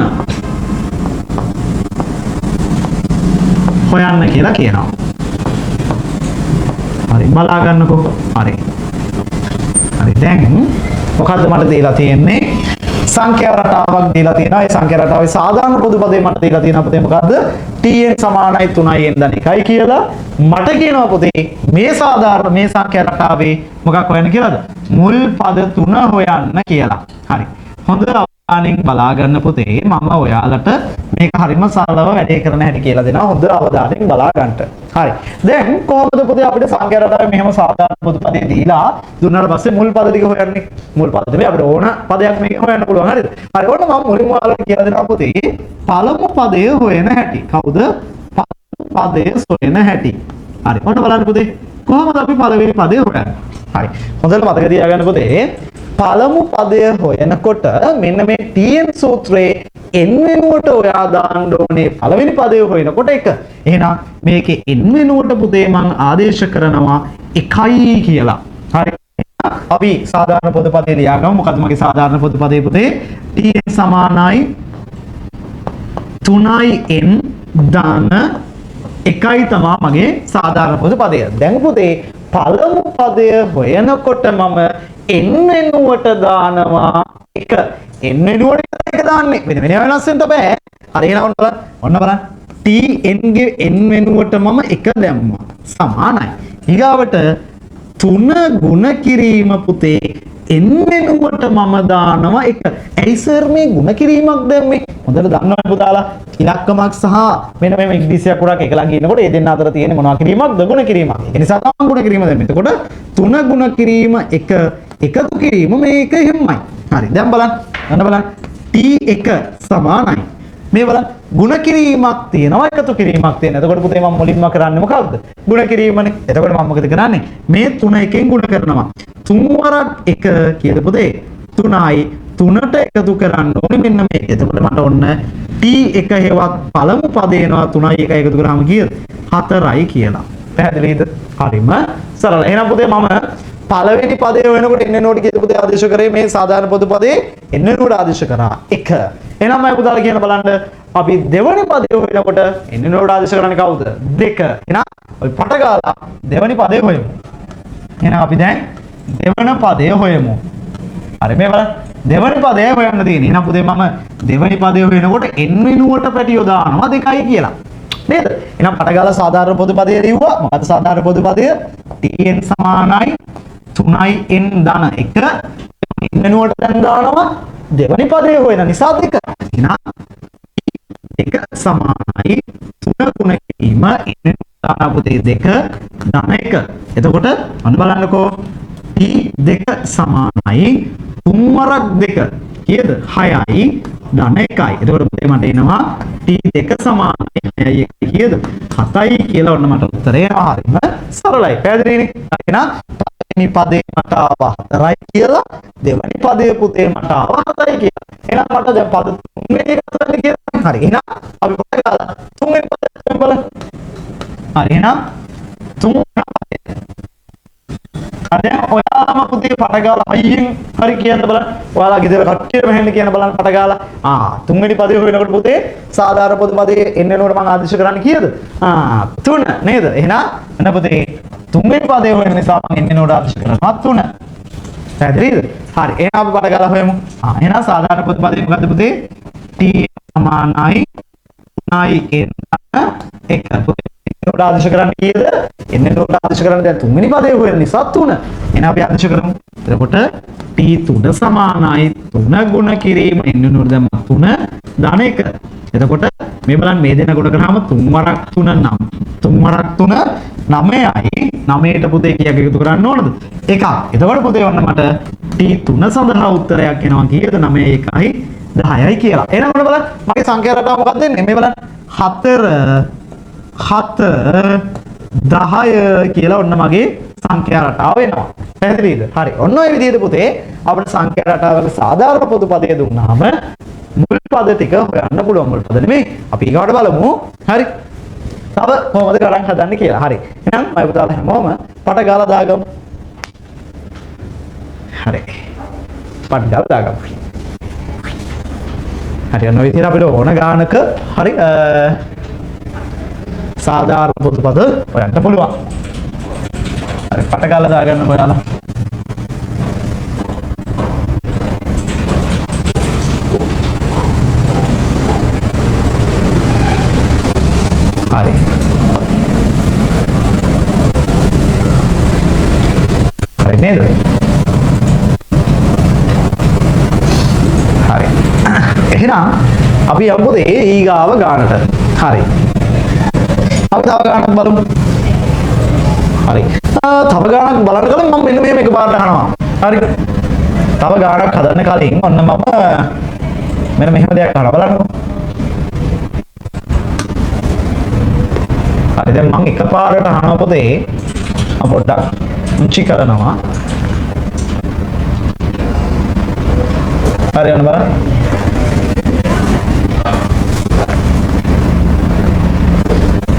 හොයන්න කියලා කියනවා. හරි බලා ගන්නකෝ. හරි. හරි දැන් මොකද්ද මට දීලා තියෙන්නේ? සංඛ්‍යා රටාවක් දීලා තියෙනවා. ඒ සංඛ්‍යා රටාවේ සාධාරණ පොදු පදේ මට දීලා තියෙනවා පුතේ මොකද්ද? tn සමානයි 3n දන 1යි කියලා. මට කියනවා පුතේ මේ සාධාරණ මේ සංඛ්‍යා රටාවේ මොකක් හොයන්න කියලාද? මුල් පද 3 හොයන්න කියලා. හරි. හොඳ අවධානයෙන් බලා ගන්න පුතේ මම ඔයාලට මේක හරිම සරලව වැඩේ කරන්න හැටි කියලා දෙනවා. හොඳ අවධානයෙන් බලා ගන්න. හරි. දැන් කොහොමද පුතේ අපිට සංඛ්‍යා රටාවේ මෙහෙම සාධාරණ පොදු පදේ දීලා දුන්නාට පස්සේ මුල් පද ටික හොයන්නේ? මුල් පද දෙමේ අපිට ඕන පදයක් මේක හොයන්න පුළුවන්. හරිද? හරි. ඔන්න මම මුලින්ම ඔයාලට කියලා දෙනවා පුතේ පළමු පදය හොයන හැටි. කවුද? පළමු පදය හොයන හැටි. හරි. ඔන්න බලන්න පුතේ කොහොමද අපි පළවෙනි පදය හොයන්නේ? හරි. හොඳට මතක තියාගන්න පුතේ පළමු පදය හොයනකොට මෙන්න මේ tn සූත්‍රයේ n වෙනුවට ඔයා දාන්න ඕනේ පළවෙනි පදය හොයනකොට 1. එහෙනම් මේකේ n වෙනුවට පුතේ මම ආදේශ කරනවා 1යි කියලා. හරි. අපි සාධාරණ පොදු පදේ ලියාගමු. මොකද්ද මගේ සාධාරණ පොදු පදේ පුතේ? tn සමානයි 3n දාන 1යි තමයි මගේ සාධාරණ පොදු පදය. දැන් පුතේ පළමු පදය හොයනකොට මම n වෙනුවට දානවා 1. n වෙනුවට 1 දාන්නේ. වෙන වෙනස් වෙන්න බෑ. හරි එහෙනම් ඔන්න බලන්න. tn ගේ n වෙනුවට මම 1 දැම්මා. සමානයි. ඊගාවට 3 ගුණ කිරීම පුතේ n වෙනුවට මම දානවා 1. ඇයි සර් මේ ගුණ කිරීමක් දැම්මේ? හොඳට දන්නවනේ පුතාලා. ඉලක්කමක් සහ මෙන්න මේ ඉංග්‍රීසියක් උරක් එක ළඟ ඉන්නකොට ඒ දෙන්න අතර තියෙන මොනවා කිරීමක්ද? ගුණ කිරීමක්. ඒ නිසා තමයි ගුණ කිරීම දැම්මේ. එතකොට 3 ගුණ කිරීම 1 එකතු කිරීම මේක එහෙමයි. හරි. දැන් බලන්න. අන්න බලන්න. t1 සමානයි. මේ බලන්න ගුණ කිරීමක් තියෙනවා එකතු කිරීමක් තියෙනවා. එතකොට පුතේ මම මුලින්ම කරන්නේ මොකක්ද? ගුණ කිරීමනේ. එතකොට මම මොකද කරන්නේ? මේ 3 එකෙන් ගුණ කරනවා. 3 වරක් 1 කියද පුතේ? 3යි 3ට එකතු කරන්න ඕනේ මෙන්න මේක. එතකොට මට ඔන්න t1 හේවත් පළමු පදේ එනවා 3යි 1යි එකතු කරාම කීයද? 4යි කියලා. පැහැදිලිද? හරිම සරල. එහෙනම් පුතේ මම පළවෙනි පදේ වෙනකොට n වෙනුවට කීයද පුතේ ආදේශ කරේ? මේ සාධාරණ පොදු පදේ n වෙනුවට ආදේශ කරා 1. එහෙනම් මම පුතාලා කියන බලන්න අපි දෙවනි පදේ වෙනකොට n වෙනුවට ආදේශ කරන්නේ කවුද? 2. එහෙනම් අපි පට ගාලා දෙවනි පදේ හොයමු. එහෙනම් අපි දැන් දෙවන පදේ හොයමු. හරි මේ බලන්න දෙවනි පදේ හොයන්න තියෙන්නේ. එහෙනම් පුතේ මම දෙවනි පදේ හොයනකොට n වෙනුවට පැටියෝ දානවා 2යි කියලා. නේද? එහෙනම් පට ගාලා සාධාරණ පොදු පදේ ලිව්වා. මොකද සාධාරණ පොදු පදය? tn සමානයි 3n ධන 1 n වෙනුවට දැන් දානවා දෙවනි පදේ හොයන නිසා 2. එහෙනම් 2 සමානයි 3 ගුණ කිරීම n දාන පුතේ 2 ධන 1. එතකොට අන්න බලන්නකෝ t2 සමානයි 3 වරක් 2 කීයද? 6යි ධන 1යි. එතකොට පුතේ මට එනවා t2 සමානයි 6යි 1 කීයද? 7යි කියලා ඔන්න මට උත්තරේ එනවා. හරිම සරලයි. පැහැදිලිනේ? එහෙනම් පළවෙනි පදේ මට ආවා 4යි කියලා. දෙවෙනි පදේ පුතේ මට ආවා 7යි කියලා. එහෙනම් මට දැන් පද තුන්වෙනි එක හොයන්න කියලා. හරි. එහෙනම් අපි පොඩ්ඩක් ගාලා තුන්වෙනි පදේ බලමු. හරි. එහෙනම් තුන්වෙනි පදේ. හරි. ඔයාලම පුතේ පට ගාලා අයියෙන් හරි කියන්න බලන්න. ඔයාලා ගෙදර කට්ටියම හෙන්න කියන බලන්න පට ගාලා. තුන්වෙනි පදේ හොයනකොට පුතේ සාධාරණ පොදු පදේ n වෙනකොට මම ආදේශ කරන්නේ කීයද? 3 නේද? එහෙනම් එන්න පුතේ තුන්වෙනි පදේ හොයන නිසා මම n වෙනකොට ආදේශ කරනවා 3. පැහැදිලිද? හරි. එහෙනම් අපි පට ගාලා හොයමු. එහෙනම් සාධාරණ පොදු පදේ මොකද්ද පුතේ? t සමානයි 3i n 1. පුතේ n ආදේශ කරන්නේ කීයද? n වෙනකොට ආදේශ කරන්නේ දැන් තුන්වෙනි පදේ හොයන නිසා 3. එහෙනම් අපි ආදේශ කරමු. එතකොට t3 සමානයි 3 ගුණ කිරීම n වෙනුවට දැම්ම 3 ධන 1. එතකොට මේ බලන්න මේ දෙන ගුණ කරාම 3 වරක් 3 9. 3 වරක් 3 9යි. 9ට පුතේ කීයක් එකතු කරන්න ඕනද? 1ක්. එතකොට පුතේ වන්න මට t3 සඳහා උත්තරයක් එනවා කීයද? 9යි 1යි 10යි කියලා. එහෙනම් ඔන්න බලන්න මගේ සංඛ්‍යා රටාව මොකක්ද එන්නේ? මේ බලන්න 4 7 10 කියලා ඔන්න මගේ සංඛ්‍යා රටාව වෙනවා. පැහැදිලිද? හරි. ඔන්න ඔය විදිහට පුතේ අපිට සංඛ්‍යා රටාවක සාධාරණ පොදු පදය දුන්නාම මුල් පද ටික හොයන්න පුළුවන්. මුල් පද නෙමෙයි. අපි ඊගාවට බලමු. හරි. තව කොහොමද ගණන් හදන්නේ කියලා. හරි. එහෙනම් මම පුතාලා හැමෝම පට ගාලා දාගමු. හරි. පට ගාලා දාගමු. හරි ඔන්න ඔය විදිහට අපිට ඕන ගානක හරි සාධාරණ පොදුපද හොයන්න පුළුවන්. හරි පට ගාලා දාගන්න ඔයාලා. හරි. හරි නේද? හරි. එහෙනම් අපි යමුද ඊගාව ගානට. හරි. අපි තව ගානක් බලමු. හරි. තව ගානක් බලන්න කලින් මම මෙන්න මෙහෙම එකපාරට අහනවා. හරි. තව ගානක් හදන්න කලින් ඔන්න මම මෙන්න මෙහෙම දෙයක් අහනවා බලන්නකෝ. හරි දැන් මම එකපාරට අහනවා පොතේ පොඩ්ඩක් මුචි කරනවා. හරි යන්න බලන්න.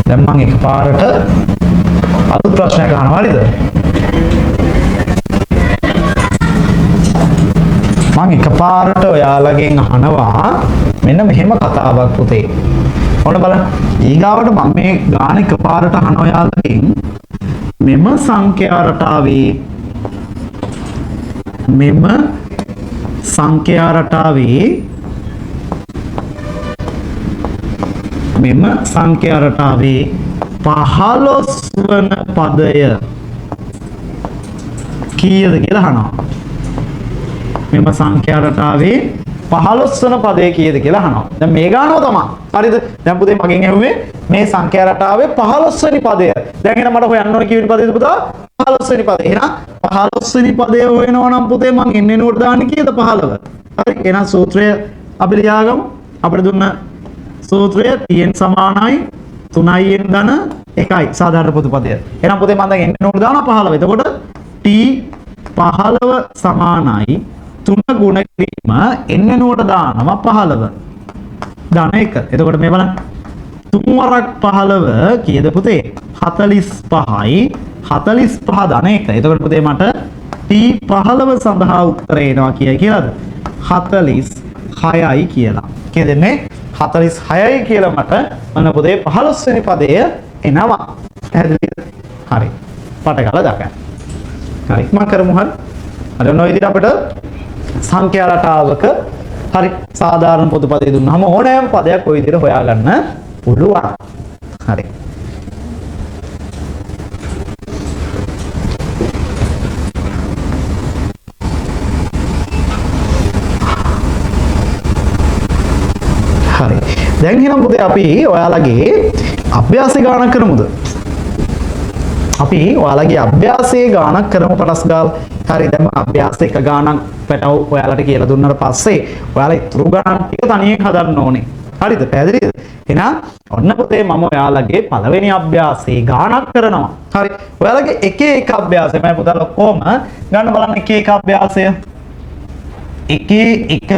දැන් මම එකපාරට අලුත් ප්‍රශ්නයක් අහනවා හරිද? මම එකපාරට ඔයාලගෙන් අහනවා මෙන්න මෙහෙම කතාවක් පුතේ. ඔන්න බලන්න. ඊගාවට මම මේ ගාන එකපාරට අහන ඔයාලගෙන් මෙම සංඛ්‍යා රටාවේ මෙම සංඛ්‍යා රටාවේ 15 වන පදය කීයද කියලා අහනවා. මෙම සංඛ්‍යා රටාවේ 15 වන පදය කීයද කියලා අහනවා. දැන් මේ ගානව තමයි. හරිද? දැන් පුතේ මගෙන් ඇහුවේ මේ සංඛ්‍යා රටාවේ 15 වෙනි පදය. දැන් එහෙනම් මට හොයන්න ඕන කී වෙනි පදයද පුතා? 15 වෙනි පදය. එහෙනම් 15 වෙනි පදය හොයනවා නම් පුතේ මං එන්නේ නෝට දාන්නේ කීයද? 15. හරි. එහෙනම් සූත්‍රය අපි ලියාගමු. අපිට දුන්න සූත්‍රය tn සමානයි 3i n ධන 1යි සාධාරණ පොදුපදය. එහෙනම් පුතේ මම දැන් එන්නේ නෝට දානවා 15. එතකොට t 15 සමානයි 3 ගුණ කිරීම n නුවට දානවා 15 ධන 1. එතකොට මේ බලන්න 3 වරක් 15 කීයද පුතේ? 45යි 45 ධන 1. එතකොට පුතේ මට t 15 සඳහා උත්තරය එනවා කියලාද? 46යි කියලා. කියදෙන්නේ 46යි කියලා මට මම පුතේ 15 වෙනි පදය එනවා. පැහැදිලිද? හරි. පට ගාලා දාගන්න. හරි. මම කරමු හරි. අර ඔන්න ඔය විදිහට අපිට සංඛ්‍යා රටාවක හරි සාධාරණ පොදු පදේ දුන්නාම ඕනෑම පදයක් ওই විදිහට හොයාගන්න පුළුවන්. හරි. හරි. දැන් එහෙනම් පුතේ අපි ඔයාලගේ අභ්‍යාසය ගානක් කරමුද? අපි ඔයාලගේ අභ්‍යාසයේ ගානක් කරමු පටස් ගාලා. හරි දැන් අභ්‍යාස එක ගානක් පැටව ඔයාලට කියලා දුන්නාට පස්සේ ඔයාලා ඉතුරු ගාන ටික තනියෙන් හදන්න ඕනේ. හරිද? පැහැදිලිද? එහෙනම් ඔන්න පුතේ මම ඔයාලගේ පළවෙනි අභ්‍යාසයේ ගානක් කරනවා. හරි. ඔයාලගේ එක එක අභ්‍යාසය මම පුතාලා කොහොම ගන්න බලන්න එක එක අභ්‍යාසය. එක එක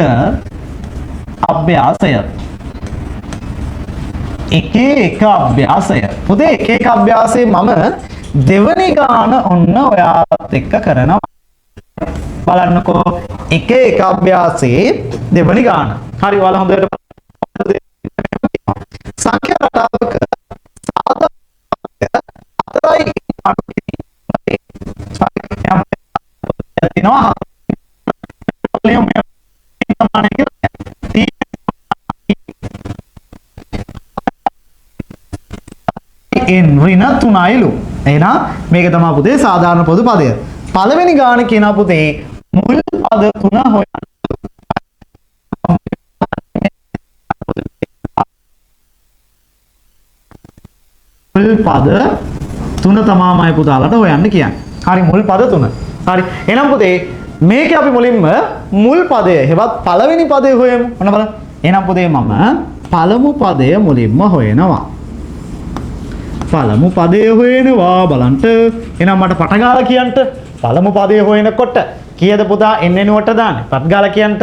අභ්‍යාසය. එක එක අභ්‍යාසය. පුතේ එක එක අභ්‍යාසයේ මම දෙවනි ගාන ඔන්න ඔයාලත් එක්ක කරනවා. බලන්නකෝ එක එක අභ්‍යාසයේ දෙවනි ගාන. හරි ඔයාලා හොඳට සංඛ්‍යා රටාවක සාධාරණ n ඍණ 3යිලු. එහෙනම් මේක තමයි පුතේ සාධාරණ පොදු පදය. පළවෙනි ගාන කියන පුතේ මුල් පද 3 හොයන්න. මුල් පද 3 තමයි පුතාලට හොයන්න කියන්නේ. හරි මුල් පද 3. හරි. එහෙනම් පුතේ මේකේ අපි මුලින්ම මුල් පදය හෙවත් පළවෙනි පදය හොයමු. ඔන්න බලන්න. එහෙනම් පුතේ මම පළමු පදය මුලින්ම හොයනවා. පළමු පදය හොයනවා බලන්න. එහෙනම් මට පට ගාලා කියන්න. පළමු පදය හොයනකොට කීයද පුතා n නුවට දාන්නේ? පට ගාලා කියන්න.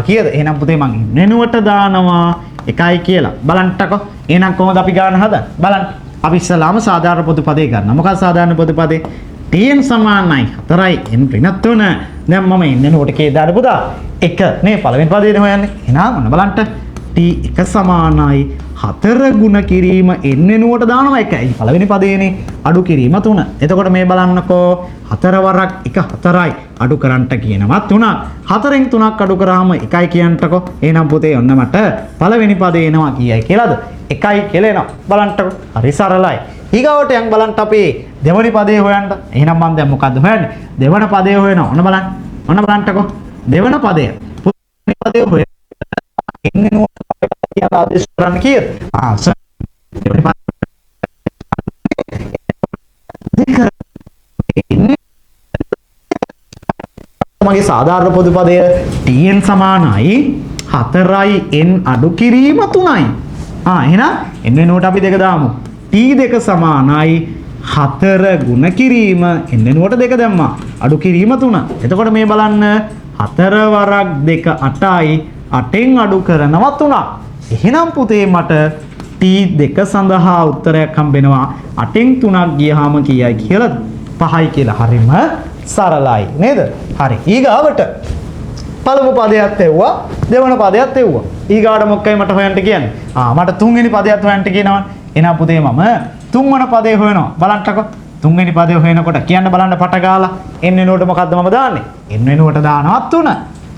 කීයද? එහෙනම් පුතේ මං n නුවට දානවා 1යි කියලා. බලන්නටකෝ. එහෙනම් කොහොමද අපි ගාන හදන්නේ? බලන්න. අපි ඉස්සලාම සාධාරණ පොදු පදේ ගන්නවා. මොකක්ද සාධාරණ පොදු පදේ? tn සමානයි 4යි n ඍණ 3. දැන් මම n නුවට කී දාන්න පුතා? 1 නේ පළවෙනි පදේනේ හොයන්නේ. එහෙනම් ඔන්න බලන්න. t එක සමානයි 4 ගුණ කිරීම n වෙනුවට දානවා 1යි. පළවෙනි පදේනේ අඩු කිරීම 3. එතකොට මේ බලන්නකෝ 4 වරක් 1 4යි අඩු කරන්නට කියනවා 3. 4න් 3ක් අඩු කරාම 1යි කියන්නටකෝ. එහෙනම් පුතේ ඔන්න මට පළවෙනි පදේ එනවා කීයයි කියලාද? 1යි කියලා එනවා. බලන්නටකෝ. හරි සරලයි. ඊගාවට යන් බලන්න අපි දෙවනි පදේ හොයන්න. එහෙනම් මම දැන් මොකද්ද හොයන්නේ? දෙවන පදේ හොයනවා. ඔන්න බලන්න. ඔන්න බලන්නටකෝ. දෙවන පදය. පුතේ පදේ හොයන්න. එන්නේ නෝ කියන ආදේශ කරන්න කීයද? දෙවනි පදේ මගේ සාධාරණ පොදු පදය tn සමානයි 4යි n අඩු කිරීම 3යි. එහෙනම් n වෙනුවට අපි දෙක දාමු. t2 සමානයි 4 ගුණ කිරීම n වෙනුවට දෙක දැම්මා. අඩු කිරීම 3. එතකොට මේ බලන්න 4 වරක් 2 8යි 8න් අඩු කරනවා 3. එහෙනම් පුතේ මට t2 සඳහා උත්තරයක් හම්බෙනවා 8න් 3ක් ගියහම කීයයි කියලාද? 5යි කියලා. හරිම සරලයි නේද? හරි. ඊගාවට පළමු පදයක් තෙව්වා, දෙවන පදයක් තෙව්වා. ඊගාට මොකක්යි මට හොයන්න කියන්නේ? මට තුන්වෙනි පදයක් හොයන්න කියනවා. එහෙනම් පුතේ මම තුන්වන පදේ හොයනවා. බලන්නකෝ. තුන්වෙනි පදේ හොයනකොට කියන්න බලන්න පට ගාලා n වෙනුවට මොකද්ද මම දාන්නේ? n වෙනුවට දානවා 3.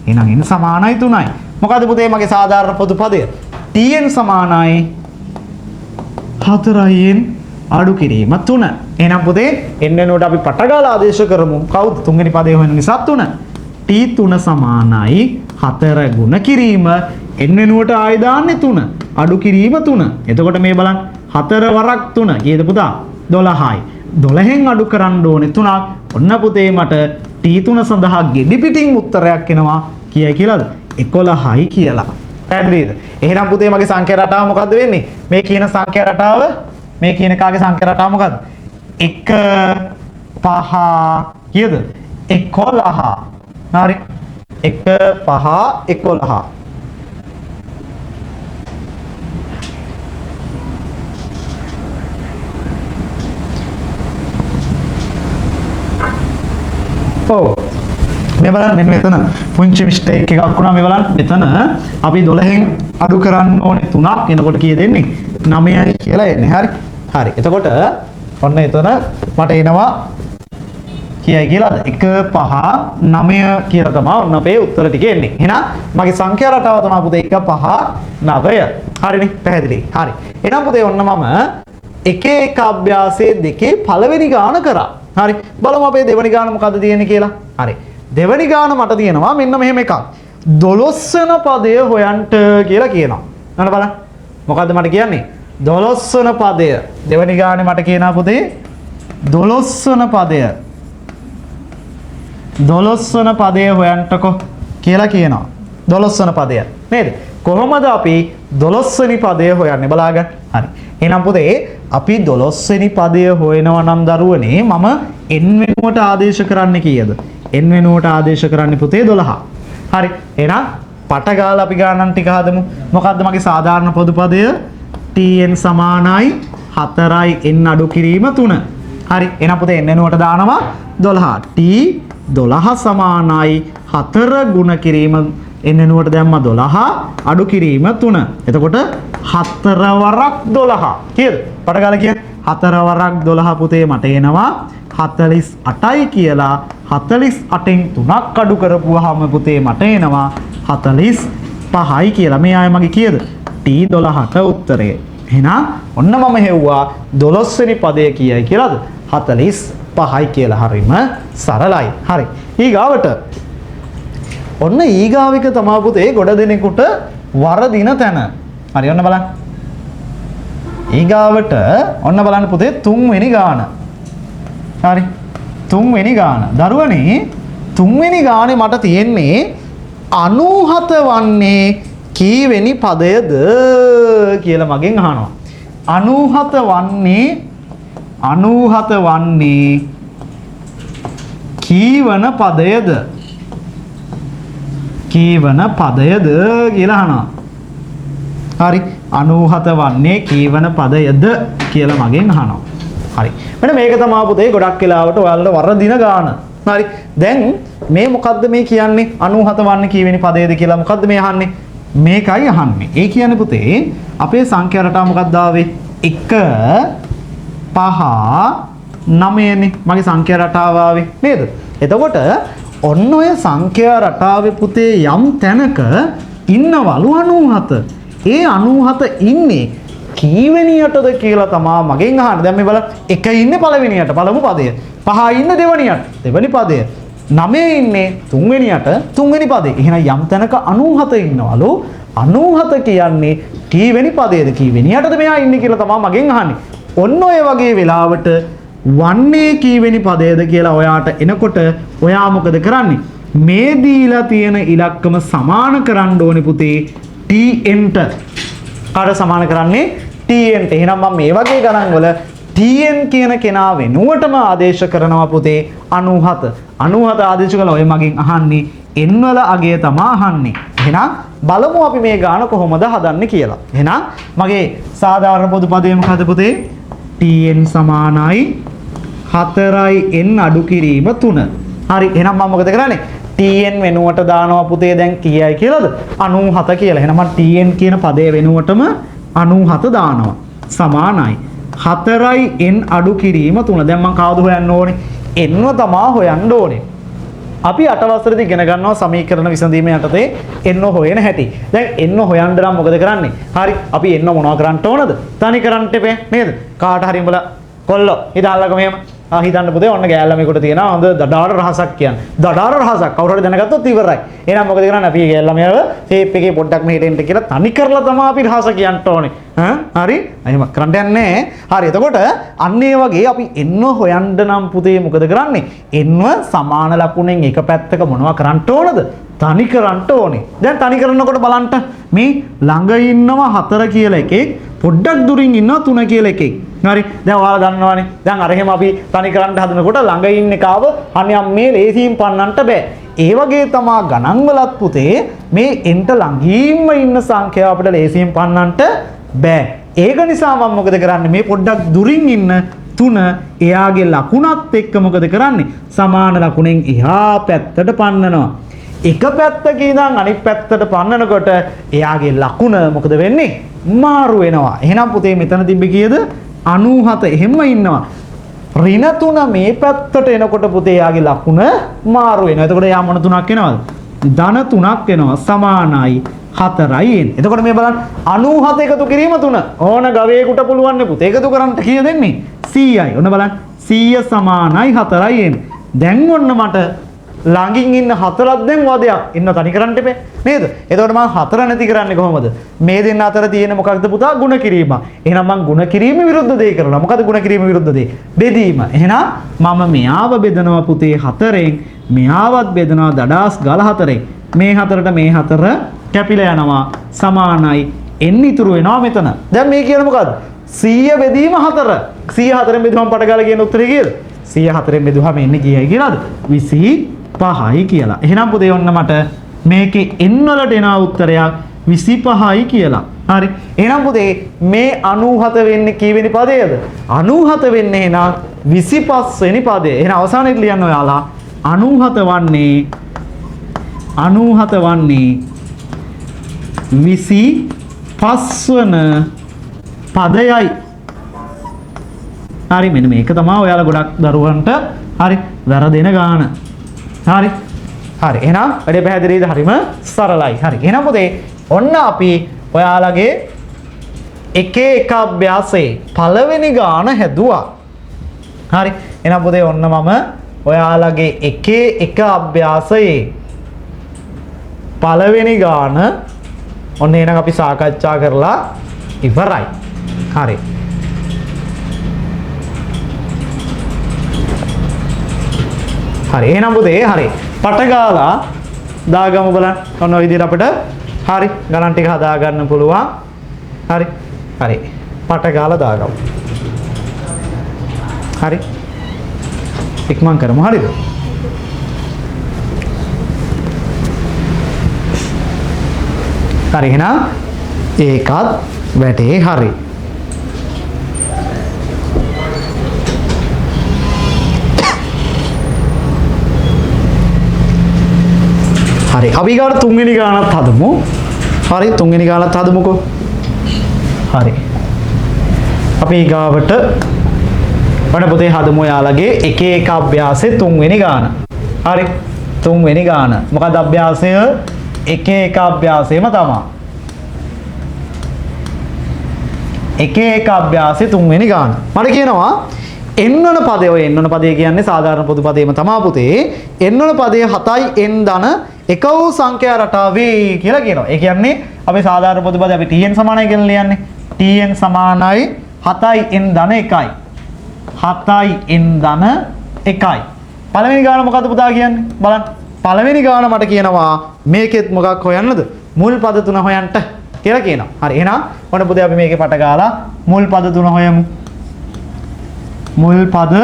එහෙනම් n සමානයි 3යි. මොකද්ද පුතේ මගේ සාධාරණ පොදු පදය? tn සමානයි 4යින් අඩු කිරීම 3. එහෙනම් පුතේ n වෙනුවට අපි පට ගාලා ආදේශ කරමු. කවුද තුන්වෙනි පදේ හොයන නිසා 3. t3 සමානයි 4 ගුණ කිරීම n වෙනුවට ආයෙ දාන්නේ 3. අඩු කිරීම 3. එතකොට මේ බලන්න 4 වරක් 3 කීයද පුතා? 12යි. 12න් අඩු කරන්න ඕනේ 3ක්. ඔන්න පුතේ මට t3 සඳහා ගෙඩි පිටින් උත්තරයක් එනවා කීයයි කියලාද? 11යි කියලා. පැහැදිලිද? එහෙනම් පුතේ මගේ සංඛ්‍යා රටාව මොකද්ද වෙන්නේ? මේ කියන සංඛ්‍යා රටාව මේ කියන කාගේ සංඛ්‍යා රටාව මොකද්ද? 1 5 කීයද? 11. හරි. 1 5 11. මේ බලන්න මෙන්න මෙතන පුංචි මිස්ටේක් එකක් වුණා. මේ බලන්න මෙතන අපි 12න් අඩු කරන්න ඕනේ 3ක්. එනකොට කීයද එන්නේ? 9යි කියලා එන්නේ. හරි. හරි. එතකොට ඔන්න එතන මට එනවා කීයයි කියලාද? 1 5 9 කියලා තමයි ඔන්න අපේ උත්තර ටික එන්නේ. එහෙනම් මගේ සංඛ්‍යා රටාව තමයි පුතේ 1 5 9. හරිනේ? පැහැදිලි. හරි. එහෙනම් පුතේ ඔන්න මම එක එක අභ්‍යාසයේ දෙකේ පළවෙනි ගාන කරා. හරි. බලමු අපේ දෙවෙනි ගාන මොකද්ද තියෙන්නේ කියලා. හරි. දෙවෙනි ගාන මට තියෙනවා මෙන්න මෙහෙම එකක්. 12 වෙනි පදය හොයන්න කියලා කියනවා. නේද බලන්න. මොකද්ද මට කියන්නේ? 12 වෙනි පදය. දෙවෙනි ගානේ මට කියනවා පුතේ 12 වෙනි පදය. 12 වෙනි පදය හොයන්නකෝ කියලා කියනවා. 12 වෙනි පදය. නේද? කොහොමද අපි 12 වෙනි පදය හොයන්නේ බලාගන්න. හරි. එහෙනම් පුතේ අපි 12 වෙනි පදය හොයනවා නම් දරුවනේ මම n වෙනුවට ආදේශ කරන්නේ කීයද? n වෙනුවට ආදේශ කරන්නේ පුතේ 12. හරි. එහෙනම් පට ගාලා අපි ගානන් ටික හදමු. මොකද්ද මගේ සාධාරණ පොදු පදය? tn සමානයි 4යි n අඩු කිරීම 3. හරි. එහෙනම් පුතේ n වෙනුවට දානවා 12. t 12 සමානයි 4 ගුණ කිරීම n වෙනුවට දැම්ම 12 අඩු කිරීම 3. එතකොට 4 වරක් 12. කීයද? පට ගාලා කියන්නේ 4 වරක් 12 පුතේ මට එනවා 48යි කියලා. 48න් 3ක් අඩු කරපුවාම පුතේ මට එනවා 45යි කියලා. මේ ආයේ මගේ කීයද? t12ට උත්තරය. එහෙනම් ඔන්න මම හෙව්වා 12 වෙනි පදය කීයයි කියලාද? 45යි කියලා. හරිම සරලයි. හරි. ඊගාවට ඔන්න ඊගාවික තමයි පුතේ ගොඩ දෙනෙකුට වරදින තැන. හරි ඔන්න බලන්න. ඊගාවට ඔන්න බලන්න පුතේ 3 වෙනි ගාන. හරි. 3 වෙනි ගාන. දරුවනේ 3 වෙනි ගානේ මට තියෙන්නේ 97 වන්නේ කීවෙනි පදයද කියලා මගෙන් අහනවා. 97 වන්නේ කීවන පදයද? කීවන පදයද කියලා අහනවා. හරි. 97 වන්නේ කීවන පදයද කියලා මගෙන් අහනවා. හරි. මෙන්න මේක තමයි පුතේ ගොඩක් වෙලාවට ඔයාලට වරදින ගාන. හරි. දැන් මේ මොකද්ද මේ කියන්නේ? 97 වන්නේ කීවෙනි පදයේද කියලා මොකද්ද මේ අහන්නේ? මේකයි අහන්නේ. ඒ කියන්නේ පුතේ අපේ සංඛ්‍යා රටාව මොකක්ද ආවේ? 1 5 9නේ මගේ සංඛ්‍යා රටාව ආවේ නේද? එතකොට ඔන්න ඔය සංඛ්‍යා රටාවේ පුතේ යම් තැනක ඉන්නවලු 97. ඒ 97 ඉන්නේ කීවෙනියටද කියලා තමයි මගෙන් අහන්නේ. දැන් මේ බලන්න 1 ඉන්නේ පළවෙනියට පළමු පදය. 5 ඉන්නේ දෙවෙනියට දෙවෙනි පදය. 9 ඉන්නේ තුන්වෙනියට තුන්වෙනි පදේ. එහෙනම් යම් තැනක 97 ඉන්නවලු. 97 කියන්නේ කීවෙනි පදයේද කීවෙනියටද මෙයා ඉන්නේ කියලා තමයි මගෙන් අහන්නේ. ඔන්න ඔය වගේ වෙලාවට වන්නේ කීවෙනි පදයේද කියලා ඔයාට එනකොට ඔයා මොකද කරන්නේ? මේ දීලා තියෙන ඉලක්කම සමාන කරන්න ඕනේ පුතේ tnට. කාට සමාන කරන්නේ? tnට. එහෙනම් මම මේ වගේ ගණන් වල tn කියන කෙනා වෙනුවටම ආදේශ කරනවා පුතේ 97. 97 ආදේශ කළා ඔය මගෙන් අහන්නේ n වල අගය තමයි අහන්නේ. එහෙනම් බලමු අපි මේ ගාන කොහොමද හදන්නේ කියලා. එහෙනම් මගේ සාධාරණ පොදු පදේ මොකද පුතේ? tn සමානයි 4යි n අඩු කිරීම 3. හරි. එහෙනම් මම මොකද කරන්නේ? tn වෙනුවට දානවා පුතේ දැන් කීයයි කියලාද? 97 කියලා. එහෙනම් මම tn කියන පදේ වෙනුවටම 97 දානවා. සමානයි 4යි n අඩු කිරීම 3. දැන් මම කවුද හොයන්න ඕනේ? n ව තමයි හොයන්න ඕනේ. අපි 8 වසරේදී ඉගෙන ගන්නවා සමීකරණ විසඳීම යටතේ n හොයන හැටි. දැන් n හොයන්න නම් මොකද කරන්නේ? හරි. අපි n මොනවා කරන්න ඕනද? තනි කරන්න එපේ නේද? කාට හරි උඹලා කොල්ලෝ හිතාලක මෙහෙම හිතන්න පුතේ ඔන්න ගෑල්ලමෙකුට තියෙනවා හොඳ දඩාර රහසක් කියන්නේ. දඩාර රහසක් කවුරු හරි දැනගත්තොත් ඉවරයි. එහෙනම් මොකද කරන්නේ? අපි ගෑල්ලමයව ෂේප් එකේ පොඩ්ඩක් මෙහෙට එන්න කියලා තනි කරලා තමයි අපි රහස කියන්න ඕනේ. හරි? එහෙම කරන්න යන්නේ. හරි. එතකොට අන්න ඒ වගේ අපි n හොයන්න නම් පුතේ මොකද කරන්නේ? n සමාන ලකුණෙන් එක පැත්තක මොනවා කරන්න ඕනද? තනි කරන්න ඕනේ. දැන් තනි කරනකොට බලන්න මේ ළඟ ඉන්නවා 4 කියලා එකෙක් පොඩ්ඩක් දුරින් ඉන්නවා 3 කියලා එකෙක්. හරි. දැන් ඔයාලා දන්නවනේ. දැන් අර එහෙම අපි තනි කරන්න හදනකොට ළඟ ඉන්න කාව අනියම් මේ ලේසියෙන් පන්නන්න බෑ. ඒ වගේ තමා ගණන් වලත් පුතේ මේ එන්ට ළඟින්ම ඉන්න සංඛ්‍යාව අපිට ලේසියෙන් පන්නන්නට බෑ. ඒක නිසා මම මොකද කරන්නේ? මේ පොඩ්ඩක් දුරින් ඉන්න 3 එයාගේ ලකුණත් එක්ක මොකද කරන්නේ? සමාන ලකුණෙන් එහා පැත්තට පන්නනවා. එක පැත්තක ඉඳන් අනිත් පැත්තට පන්නනකොට එයාගේ ලකුණ මොකද වෙන්නේ? මාරු වෙනවා. එහෙනම් පුතේ මෙතන තිබ්බේ කීයද? 97. එහෙම ඉන්නවා. ඍණ 3 මේ පැත්තට එනකොට පුතේ යාගේ ලකුණ මාරු වෙනවා. එතකොට යා මොන තුනක් එනවද? ධන 3ක් එනවා. සමානයි 4යි n. එතකොට මේ බලන්න 97 එකතු කිරීම 3. ඕන ගවයෙකුට පුළුවන් නේ පුතේ එකතු කරන්න කීය දෙන්නේ? 100යි. ඔන්න බලන්න 100 සමානයි 4යි n. දැන් ඔන්න මට ළඟින් ඉන්න 4ක් දැන් වදයක් ඉන්න තනි කරන්න එපේ නේද? එතකොට මම 4 නැති කරන්නේ කොහොමද? මේ දෙන්න අතර තියෙන මොකක්ද පුතා? ಗುಣ කිරීම. එහෙනම් මම ಗುಣ කිරීම විරුද්ධ දෙය කරනවා. මොකද ಗುಣ කිරීම විරුද්ධ දෙය? බෙදීම. එහෙනම් මම මෙයාව බෙදනවා පුතේ 4ෙන්. මෙයාවත් බෙදනවා දඩාස් ගල 4ෙන්. මේ 4ට මේ 4 කැපිලා යනවා. සමානයි n ඉතුරු වෙනවා මෙතන. දැන් මේ කියන්නේ මොකද්ද? 100 බෙදීම 4. 100 4ෙන් බෙදුවම පටගාලා කියන උත්තරේ කීයද? 100 4ෙන් බෙදුවම එන්නේ කීයයි කියලාද? 25යි කියලා. එහෙනම් පුතේ ඔන්න මට මේකේ n වලට එන උත්තරයක් 25යි කියලා. හරි. එහෙනම් පුතේ මේ 97 වෙන්නේ කීවෙනි පදයේද? 97 වෙන්නේ එහෙනම් 25 වෙනි පදයේ. එහෙනම් අවසානයේ ලියන්න ඔයාලා 97 වන්නේ 25 වන පදයයි. හරි. මෙන්න මේක තමයි ඔයාලා ගොඩක් දරුවන්ට හරි වැරදෙන ගාන. හරි. හරි. එහෙනම් වැඩේ පැහැදිලිද? හරිම සරලයි. හරි. එහෙනම් පුතේ ඔන්න අපි ඔයාලගේ එක එක අභ්‍යාසයේ පළවෙනි ගාන හැදුවා. හරි. එහෙනම් පුතේ ඔන්න මම ඔයාලගේ එක එක අභ්‍යාසයේ පළවෙනි ගාන ඔන්න එහෙනම් අපි සාකච්ඡා කරලා ඉවරයි. හරි. හරි. එහෙනම් පුතේ හරි. පට ගාලා දාගමු බලන්න. ඔන්න ඔය විදිහට අපිට හරි ගණන් ටික හදා ගන්න පුළුවන්. හරි. හරි. පට ගාලා දාගමු. හරි. ඉක්මන් කරමු. හරිද? හරි. එහෙනම් ඒකත් වැටේ. හරි. හරි. අපි ගාන තුන්වෙනි ගානත් හදමු. හරි තුන්වෙනි ගානත් හදමුකෝ. හරි. අපි ඊගාවට වඩ පොතේ හදමු ඔයාලගේ එක එක අභ්‍යාසයේ තුන්වෙනි ගාන. හරි. තුන්වෙනි ගාන. මොකද අභ්‍යාසය එක එක අභ්‍යාසෙම තමයි. එක එක අභ්‍යාසයේ තුන්වෙනි ගාන. මට කියනවා එන්නන පදේ ඔය එන්නන පදේ කියන්නේ සාධාරණ පොදු පදේම තමයි පුතේ. එන්නන පදේ 7යි n ධන එක වූ සංඛ්‍යා රටාවේ කියලා කියනවා. ඒ කියන්නේ අපි සාධාරණ පොදු පදේ අපි tn සමානයි කියලා ලියන්නේ. tn සමානයි 7යි n ධන 1යි. 7යි n ධන 1යි. පළවෙනි ගාන මොකද්ද පුතා කියන්නේ? බලන්න. පළවෙනි ගාන මට කියනවා මේකෙත් මොකක් හොයන්නද? මුල් පද තුන හොයන්න කියලා කියනවා. හරි. එහෙනම් ඔන්න පුතේ අපි මේකේ පට ගාලා මුල් පද තුන හොයමු. මුල් පද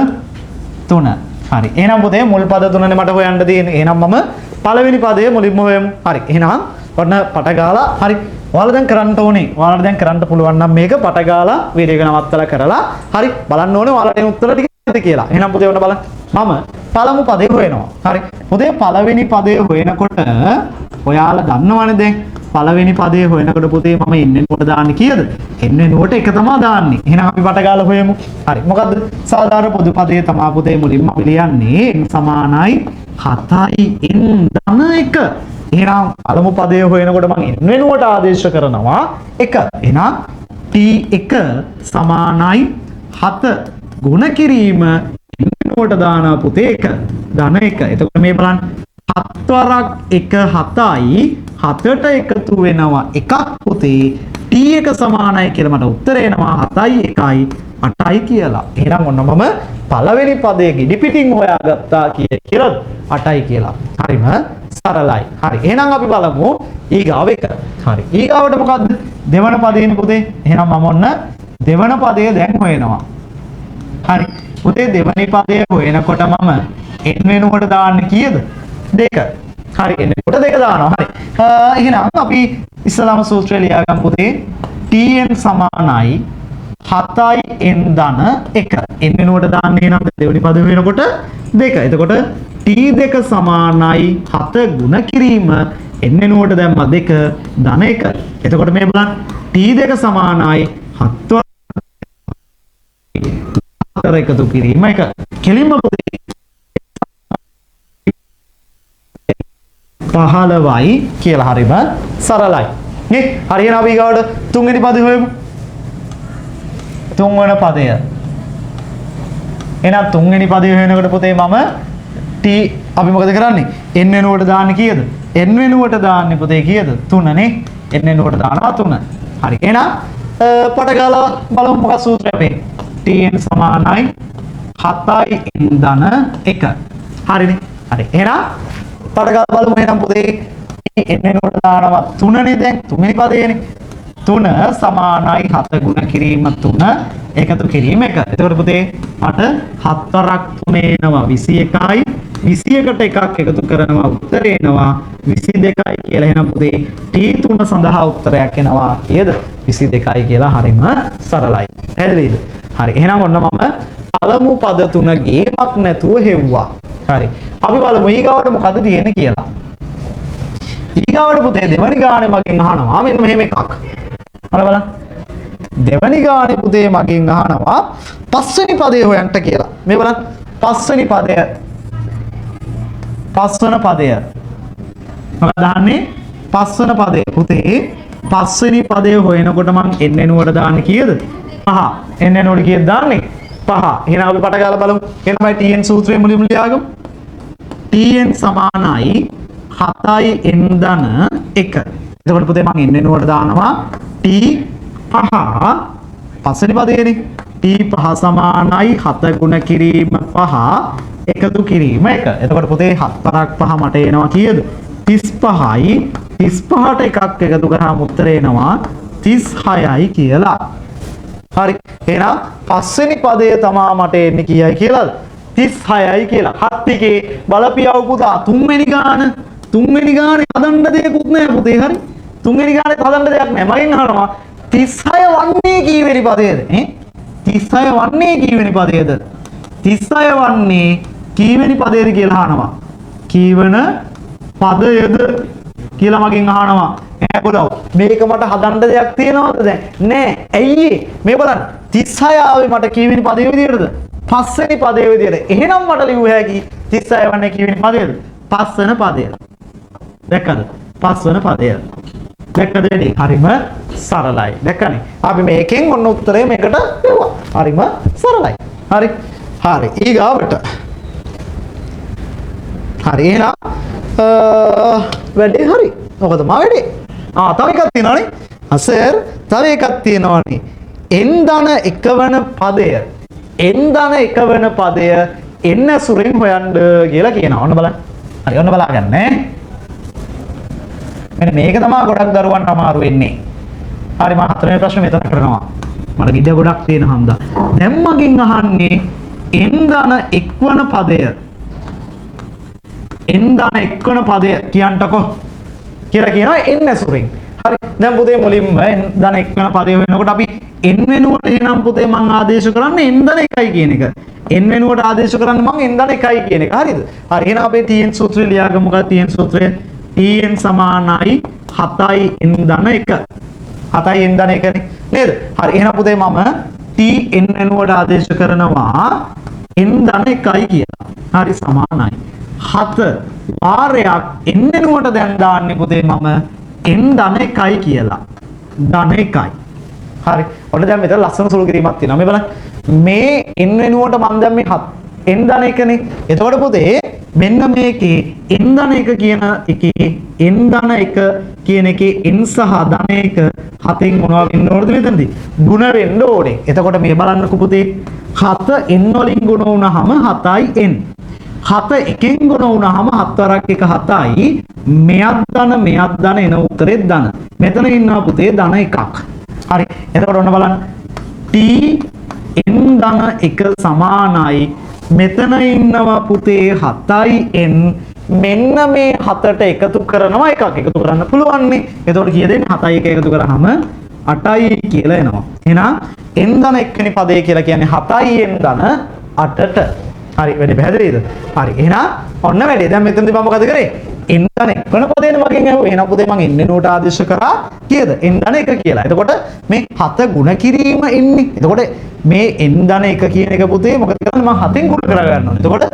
තුන. හරි. එහෙනම් පුතේ මුල් පද තුනනේ මට හොයන්න තියෙන්නේ. එහෙනම් මම පළවෙනි පදය මුලින්ම හොයමු. හරි. එහෙනම් ඔන්න පට ගාලා හරි. ඔයාලා දැන් කරන්න ඕනේ. ඔයාලට දැන් කරන්න පුළුවන් නම් මේක පට ගාලා වීඩියෝ එක නවත්තලා කරලා හරි බලන්න ඕනේ ඔයාලට එන උත්තර ටික කියලා. එහෙනම් පුතේ ඔන්න බලන්න. මම පළමු පදේ හොයනවා. හරි. පුතේ පළවෙනි පදේ හොයනකොට ඔයාලා දන්නවනේ දැන් පළවෙනි පදේ හොයනකොට පුතේ මම එන්නේ කොට දාන්නේ කීයද? එන්නේ නෝට එක තමයි දාන්නේ. එහෙනම් අපි පට ගාලා හොයමු. හරි. මොකද්ද? සාධාරණ පොදු පදේ තමයි පුතේ මුලින්ම අපි ලියන්නේ n සමානයි 7යි n ධන 1. එහෙනම් පළමු පදේ හොයනකොට මම n වෙනුවට ආදේශ කරනවා 1. එහෙනම් t1 සමානයි 7 ගුණ කිරීම n වෙනුවට දානවා පුතේ 1 ධන 1. එතකොට මේ බලන්න 7 වරක් 1 7යි 7ට එකතු වෙනවා එකක් පුතේ t1 සමානයි කියලා මට උත්තරේ එනවා 7යි 1යි 8යි කියලා. එහෙනම් ඔන්න මම පළවෙනි පදයේ ගිඩි පිටින් හොයාගත්තා කියලා 8යි කියලා. හරිම සරලයි. හරි. එහෙනම් අපි බලමු ඊගාව එක. හරි. ඊගාවට මොකද්ද? දෙවන පදේනේ පුතේ. එහෙනම් මම ඔන්න දෙවන පදය දැන් හොයනවා. හරි. පුතේ දෙවනි පදය හොයනකොට මම n වෙනුවට දාන්න කීයද? 2. හරි. n වෙනුවට 2 දානවා. හරි. එහෙනම් අපි ඉස්සලාම සූත්‍රය ලියාගමු පුතේ. tn සමානයි 7යි n ධන 1. n වෙනුවට දාන්නේ නම් දෙවෙනි පදේ වෙනකොට 2. එතකොට t2 සමානයි 7 ගුණ කිරීම n වෙනුවට දැම්ම 2 ධන 1. එතකොට මේ බලන්න t2 සමානයි 7 එකතු කිරීම 1. කෙලින්ම 15යි කියලා හරිම සරලයි. නේ? හරියන අපි ගාවට තුන්වෙනි පදේ හොයමු. තුන්වෙනි පදය. එහෙනම් තුන්වෙනි පදය හොයනකොට පුතේ මම t අපි මොකද කරන්නේ? n වෙනුවට දාන්නේ කීයද? n වෙනුවට දාන්නේ පුතේ කීයද? 3 නේ. n වෙනුවට දානවා 3. හරි. එහෙනම් පට ගාලා බලමු මොකක් සූත්‍රය මේ. tn සමානයි 7යි n ධන 1. හරිනේ. හරි. එහෙනම් පට ගාලා බලමු එහෙනම් පුතේ n වෙනුවට දානවා 3 නේ දැන් තුන්වෙනි පදයේනේ. 3 සමානයි 7 ගුණ කිරීම 3 එකතු කිරීම 1. එතකොට පුතේ මට 7 වරක් 3 එනවා 21යි 21ට එකක් එකතු කරනවා උත්තරේ එනවා 22යි කියලා. එහෙනම් පුතේ t3 සඳහා උත්තරයක් එනවා කීයද? 22යි කියලා. හරිම සරලයි. පැහැදිලිද? හරි. එහෙනම් ඔන්න මම පළමු පද තුන ගේමක් නැතුව හෙව්වා. හරි. අපි බලමු ඊගාවට මොකද තියෙන්නේ කියලා. ඊගාවට පුතේ දෙවනි ගානේ මගෙන් අහනවා මෙන්න මෙහෙම එකක්. බලන්න. දෙවනි ගානේ පුතේ මගෙන් අහනවා පස්වෙනි පදේ හොයන්න කියලා. මේ බලන්න. පස්වෙනි පදය. පස්වන පදය. මොකක්ද අහන්නේ? පස්වන පදේ පුතේ පස්වෙනි පදය හොයනකොට මම n වෙනුවට දාන්නේ කීයද? 5. n වෙනුවට කීයද දාන්නේ? 5. එහෙනම් අපි පට ගාලා බලමු. එහෙනම් අපි tn සූත්‍රය මුලින්ම ලියාගමු. tn සමානයි 7යි n ධන 1. එතකොට පුතේ මම n වෙනුවට දානවා t5 පස්වෙනි පදයේනේ. t5 සමානයි 7 ගුණ කිරීම 5 එකතු කිරීම 1. එතකොට පුතේ 7 වරක් 5 මට එනවා කීයද? 35යි 35ට එකක් එකතු කරාම උත්තරේ එනවා 36යි කියලා. හරි. එහෙනම් පස්වෙනි පදය තමයි මට එන්නේ කීයයි කියලාද? 36යි කියලා. හත් එකේ බලපියව පුතා තුන්වෙනි ගාන. තුන්වෙනි ගානේ හදන්න දෙයක්වත් නැහැ පුතේ. හරි. තුන්වෙනි ගානේ හදන්න දෙයක් නැහැ. මගෙන් අහනවා 36 වන්නේ කීවෙනි පදයේද? 36 වන්නේ කීවෙනි පදයේද? 36 වන්නේ කීවෙනි පදයේද කියලා අහනවා. කීවන පදයේද කියලා මගෙන් අහනවා. ඈ පුලව්. මේක මට හදන්න දෙයක් තියෙනවද දැන්? නෑ. ඇයි මේ බලන්න 36 ආවේ මට කීවෙනි පදේ විදියටද? පස්වෙනි පදේ විදියට. එහෙනම් මට ලියුව හැකි 36 වන්නේ කීවෙනි පදේද? පස්වෙනි පදය. දැක්කද? පස්වෙනි පදය. දැක්කද වැඩි? හරිම සරලයි. දැක්කනේ? අපි මේකෙන් ඔන්න උත්තරේ මේකට දෙවුවා. හරිම සරලයි. හරි. හරි. ඊගාවට. හරි එහෙනම් වැඩේ හරි. ඔක තමයි වැඩේ. තව එකක් තියෙනවානේ. සර් තව එකක් තියෙනවානේ. n ධන එකවන පදය n ධන එකවන පදය n සුරෙන් හොයන්න කියලා කියනවා. ඔන්න බලන්න. හරි ඔන්න බලාගන්න ඈ. මෙන්න මේක තමයි ගොඩක් දරුවන්ට අමාරු වෙන්නේ. හරි මම හතරවෙනි ප්‍රශ්නේ මෙතන කරනවා. මට ගිඩ ගොඩක් තියෙන හන්දා. දැන් මගෙන් අහන්නේ n ධන එක්වන පදය n ධන එක්වන පදය කියන්නකො කියලා කියනවා n සුරෙන්. හරි දැන් පුතේ මුලින්ම n ධන එක්වන පදය වෙනකොට අපි n වෙනුවට එහෙනම් පුතේ මම ආදේශ කරන්නේ n ධන 1යි කියන එක. n වෙනුවට ආදේශ කරන්නේ මම n ධන 1යි කියන එක. හරිද? හරි එහෙනම් අපේ tn සූත්‍රය ලියාගමු. මොකක්ද tn සූත්‍රය? tn සමානයි 7යි n ධන 1. 7යි n ධන 1නේ නේද? හරි එහෙනම් පුතේ මම tn වෙනුවට ආදේශ කරනවා n ධන 1යි කියලා. හරි සමානයි 7 වාරයක් n වෙනුවට දැන් දාන්නේ පුතේ මම n ධන 1යි කියලා. ධන 1යි. හරි. ඔන්න දැන් මෙතන ලස්සන සුළු කිරීමක් තියෙනවා. මේ බලන්න. මේ n වෙනුවට මම දැන් මේ n ධන 1නේ. එතකොට පුතේ මෙන්න මේකේ n ධන 1 කියන එකේ n ධන 1 කියන එකේ n සහ ධන 1 හතෙන් මොනවා වෙන්න ඕනද මෙතනදී? ಗುಣ වෙන්න ඕනේ. එතකොට මේ බලන්නකො පුතේ 7 n වලින් ගුණ වුණාම 7යි n. 7 එකෙන් ගුණ වුණාම 7 වරක් 1 7යි. මෙයක් ධන එන උත්තරේ ධන. මෙතන ඉන්නවා පුතේ ධන 1ක්. හරි. එතකොට ඔන්න බලන්න. t n ධන 1 සමානයි මෙතන ඉන්නවා පුතේ 7යි n. මෙන්න මේ 7ට එකතු කරනවා එකක් එකතු කරන්න පුළුවන් නේ. එතකොට කීයද එන්නේ? 7යි 1 එකතු කරාම 8යි කියලා එනවා. එහෙනම් n ධන 1 වෙනි පදේ කියලා කියන්නේ 7යි n ධන 8ට. හරි වැඩි පැහැදිලිද? හරි. එහෙනම් ඔන්න වැඩි. දැන් මෙතනදී මම මොකද කරේ? n ධන 1 වෙන පදේනේ මගෙන් ඇහුවේ. එහෙනම් පුතේ මම n වෙනුවට ආදේශ කරා කීයද? n ධන 1 කියලා. එතකොට මේ 7 ගුණ කිරීම එන්නේ. එතකොට මේ n ධන 1 කියන එක පුතේ මොකද කරන්නේ? මම 7ෙන් ගුණ කරා ගන්න ඕනේ. එතකොට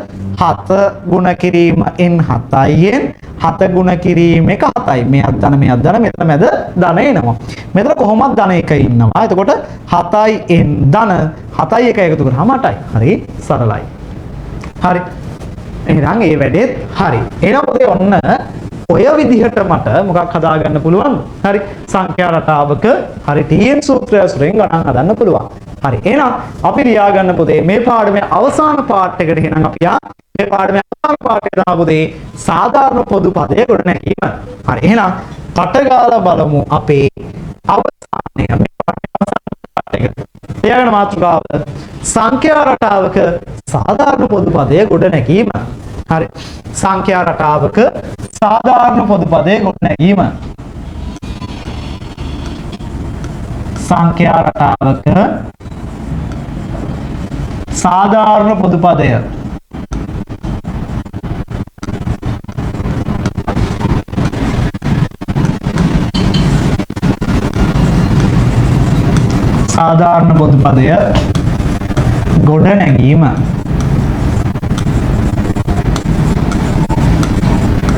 7 ගුණ කිරීම n 7යි n 7 ගුණ කිරීම එක 7යි. මෙයක් ධන මෙතන මැද ධන එනවා. මෙතන කොහොමද ධන 1 ඉන්නවා. එතකොට 7යි n ධන 7යි 1 එකතු කරාම 8යි. හරි සරලයි. හරි. එහෙනම් ඒ වැඩේත් හරි. එහෙනම් පුතේ ඔන්න ඔය විදිහට මට මොකක් හදාගන්න පුළුවන්ද? හරි. සංඛ්‍යා රටාවක හරි tn සූත්‍රය අසුරෙන් ගණන් හදන්න පුළුවන්. හරි. එහෙනම් අපි ලියා ගන්න පුතේ මේ පාඩමේ අවසාන පාර්ට් එකට එහෙනම් අපි මේ පාඩමේ අවසාන පාර්ට් එක තමයි පුතේ සාධාරණ පොදු පදය ගොඩනැගීම. හරි. එහෙනම් කටගාලා බලමු අපේ අවසානයේ මේ පාඩමේ අවසාන පාර්ට් එක. ලියාගන්න මාතෘකාව සංඛ්‍යා රටාවක සාධාරණ පොදු පදය ගොඩනැගීම. හරි. සංඛ්‍යා රටාවක සාධාරණ පොදු පදය ගොඩනැගීම. සංඛ්‍යා රටාවක සාධාරණ පොදු පදය සාධාරණ පොදු පදය ගොඩනැගීම.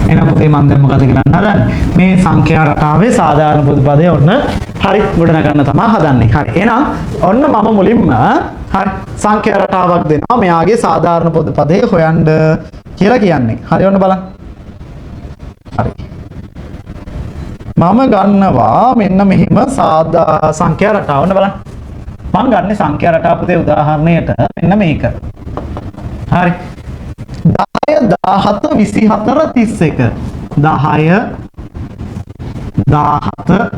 එහෙනම් පුතේ මම දැන් මොකද කරන්න හදන්නේ? මේ සංඛ්‍යා රටාවේ සාධාරණ පොදු පදය ඔන්න හරි ගොඩනගන්න තමයි හදන්නේ. හරි. එහෙනම් ඔන්න මම මුලින්ම හරි සංඛ්‍යා රටාවක් දෙනවා. මෙයාගේ සාධාරණ පොදු පදේ හොයන්න කියලා කියන්නේ. හරි ඔන්න බලන්න. හරි. මම ගන්නවා මෙන්න මෙහිම සංඛ්‍යා රටාව. ඔන්න බලන්න. මම ගන්න සංඛ්‍යා රටාව පුතේ උදාහරණයට මෙන්න මේක. හරි. 10 17 24 31 10 17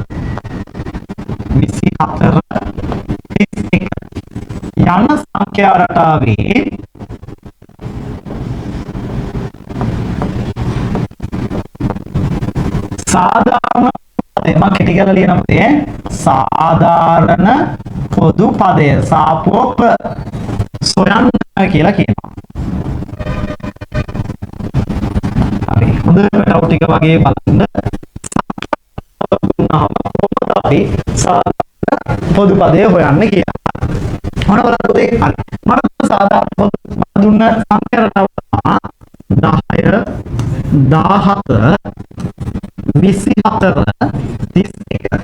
24 31 යන සංඛ්‍යා රටාවේ සාධාරණ මම කෙටි කරලා ලියනවා පුතේ සාධාරණ පොදු පදය සාපෝප සොයන්න කියලා කියනවා. හරි හොඳට ටික වගේ බලන්න තමයි සාධාරණ පොදු පදය හොයන්න කියලා. මොන බලන්න පුතේ? හරි. මට සාධාරණ පොදු දුන්න සංඛ්‍යා රටාව 10 17 24 31.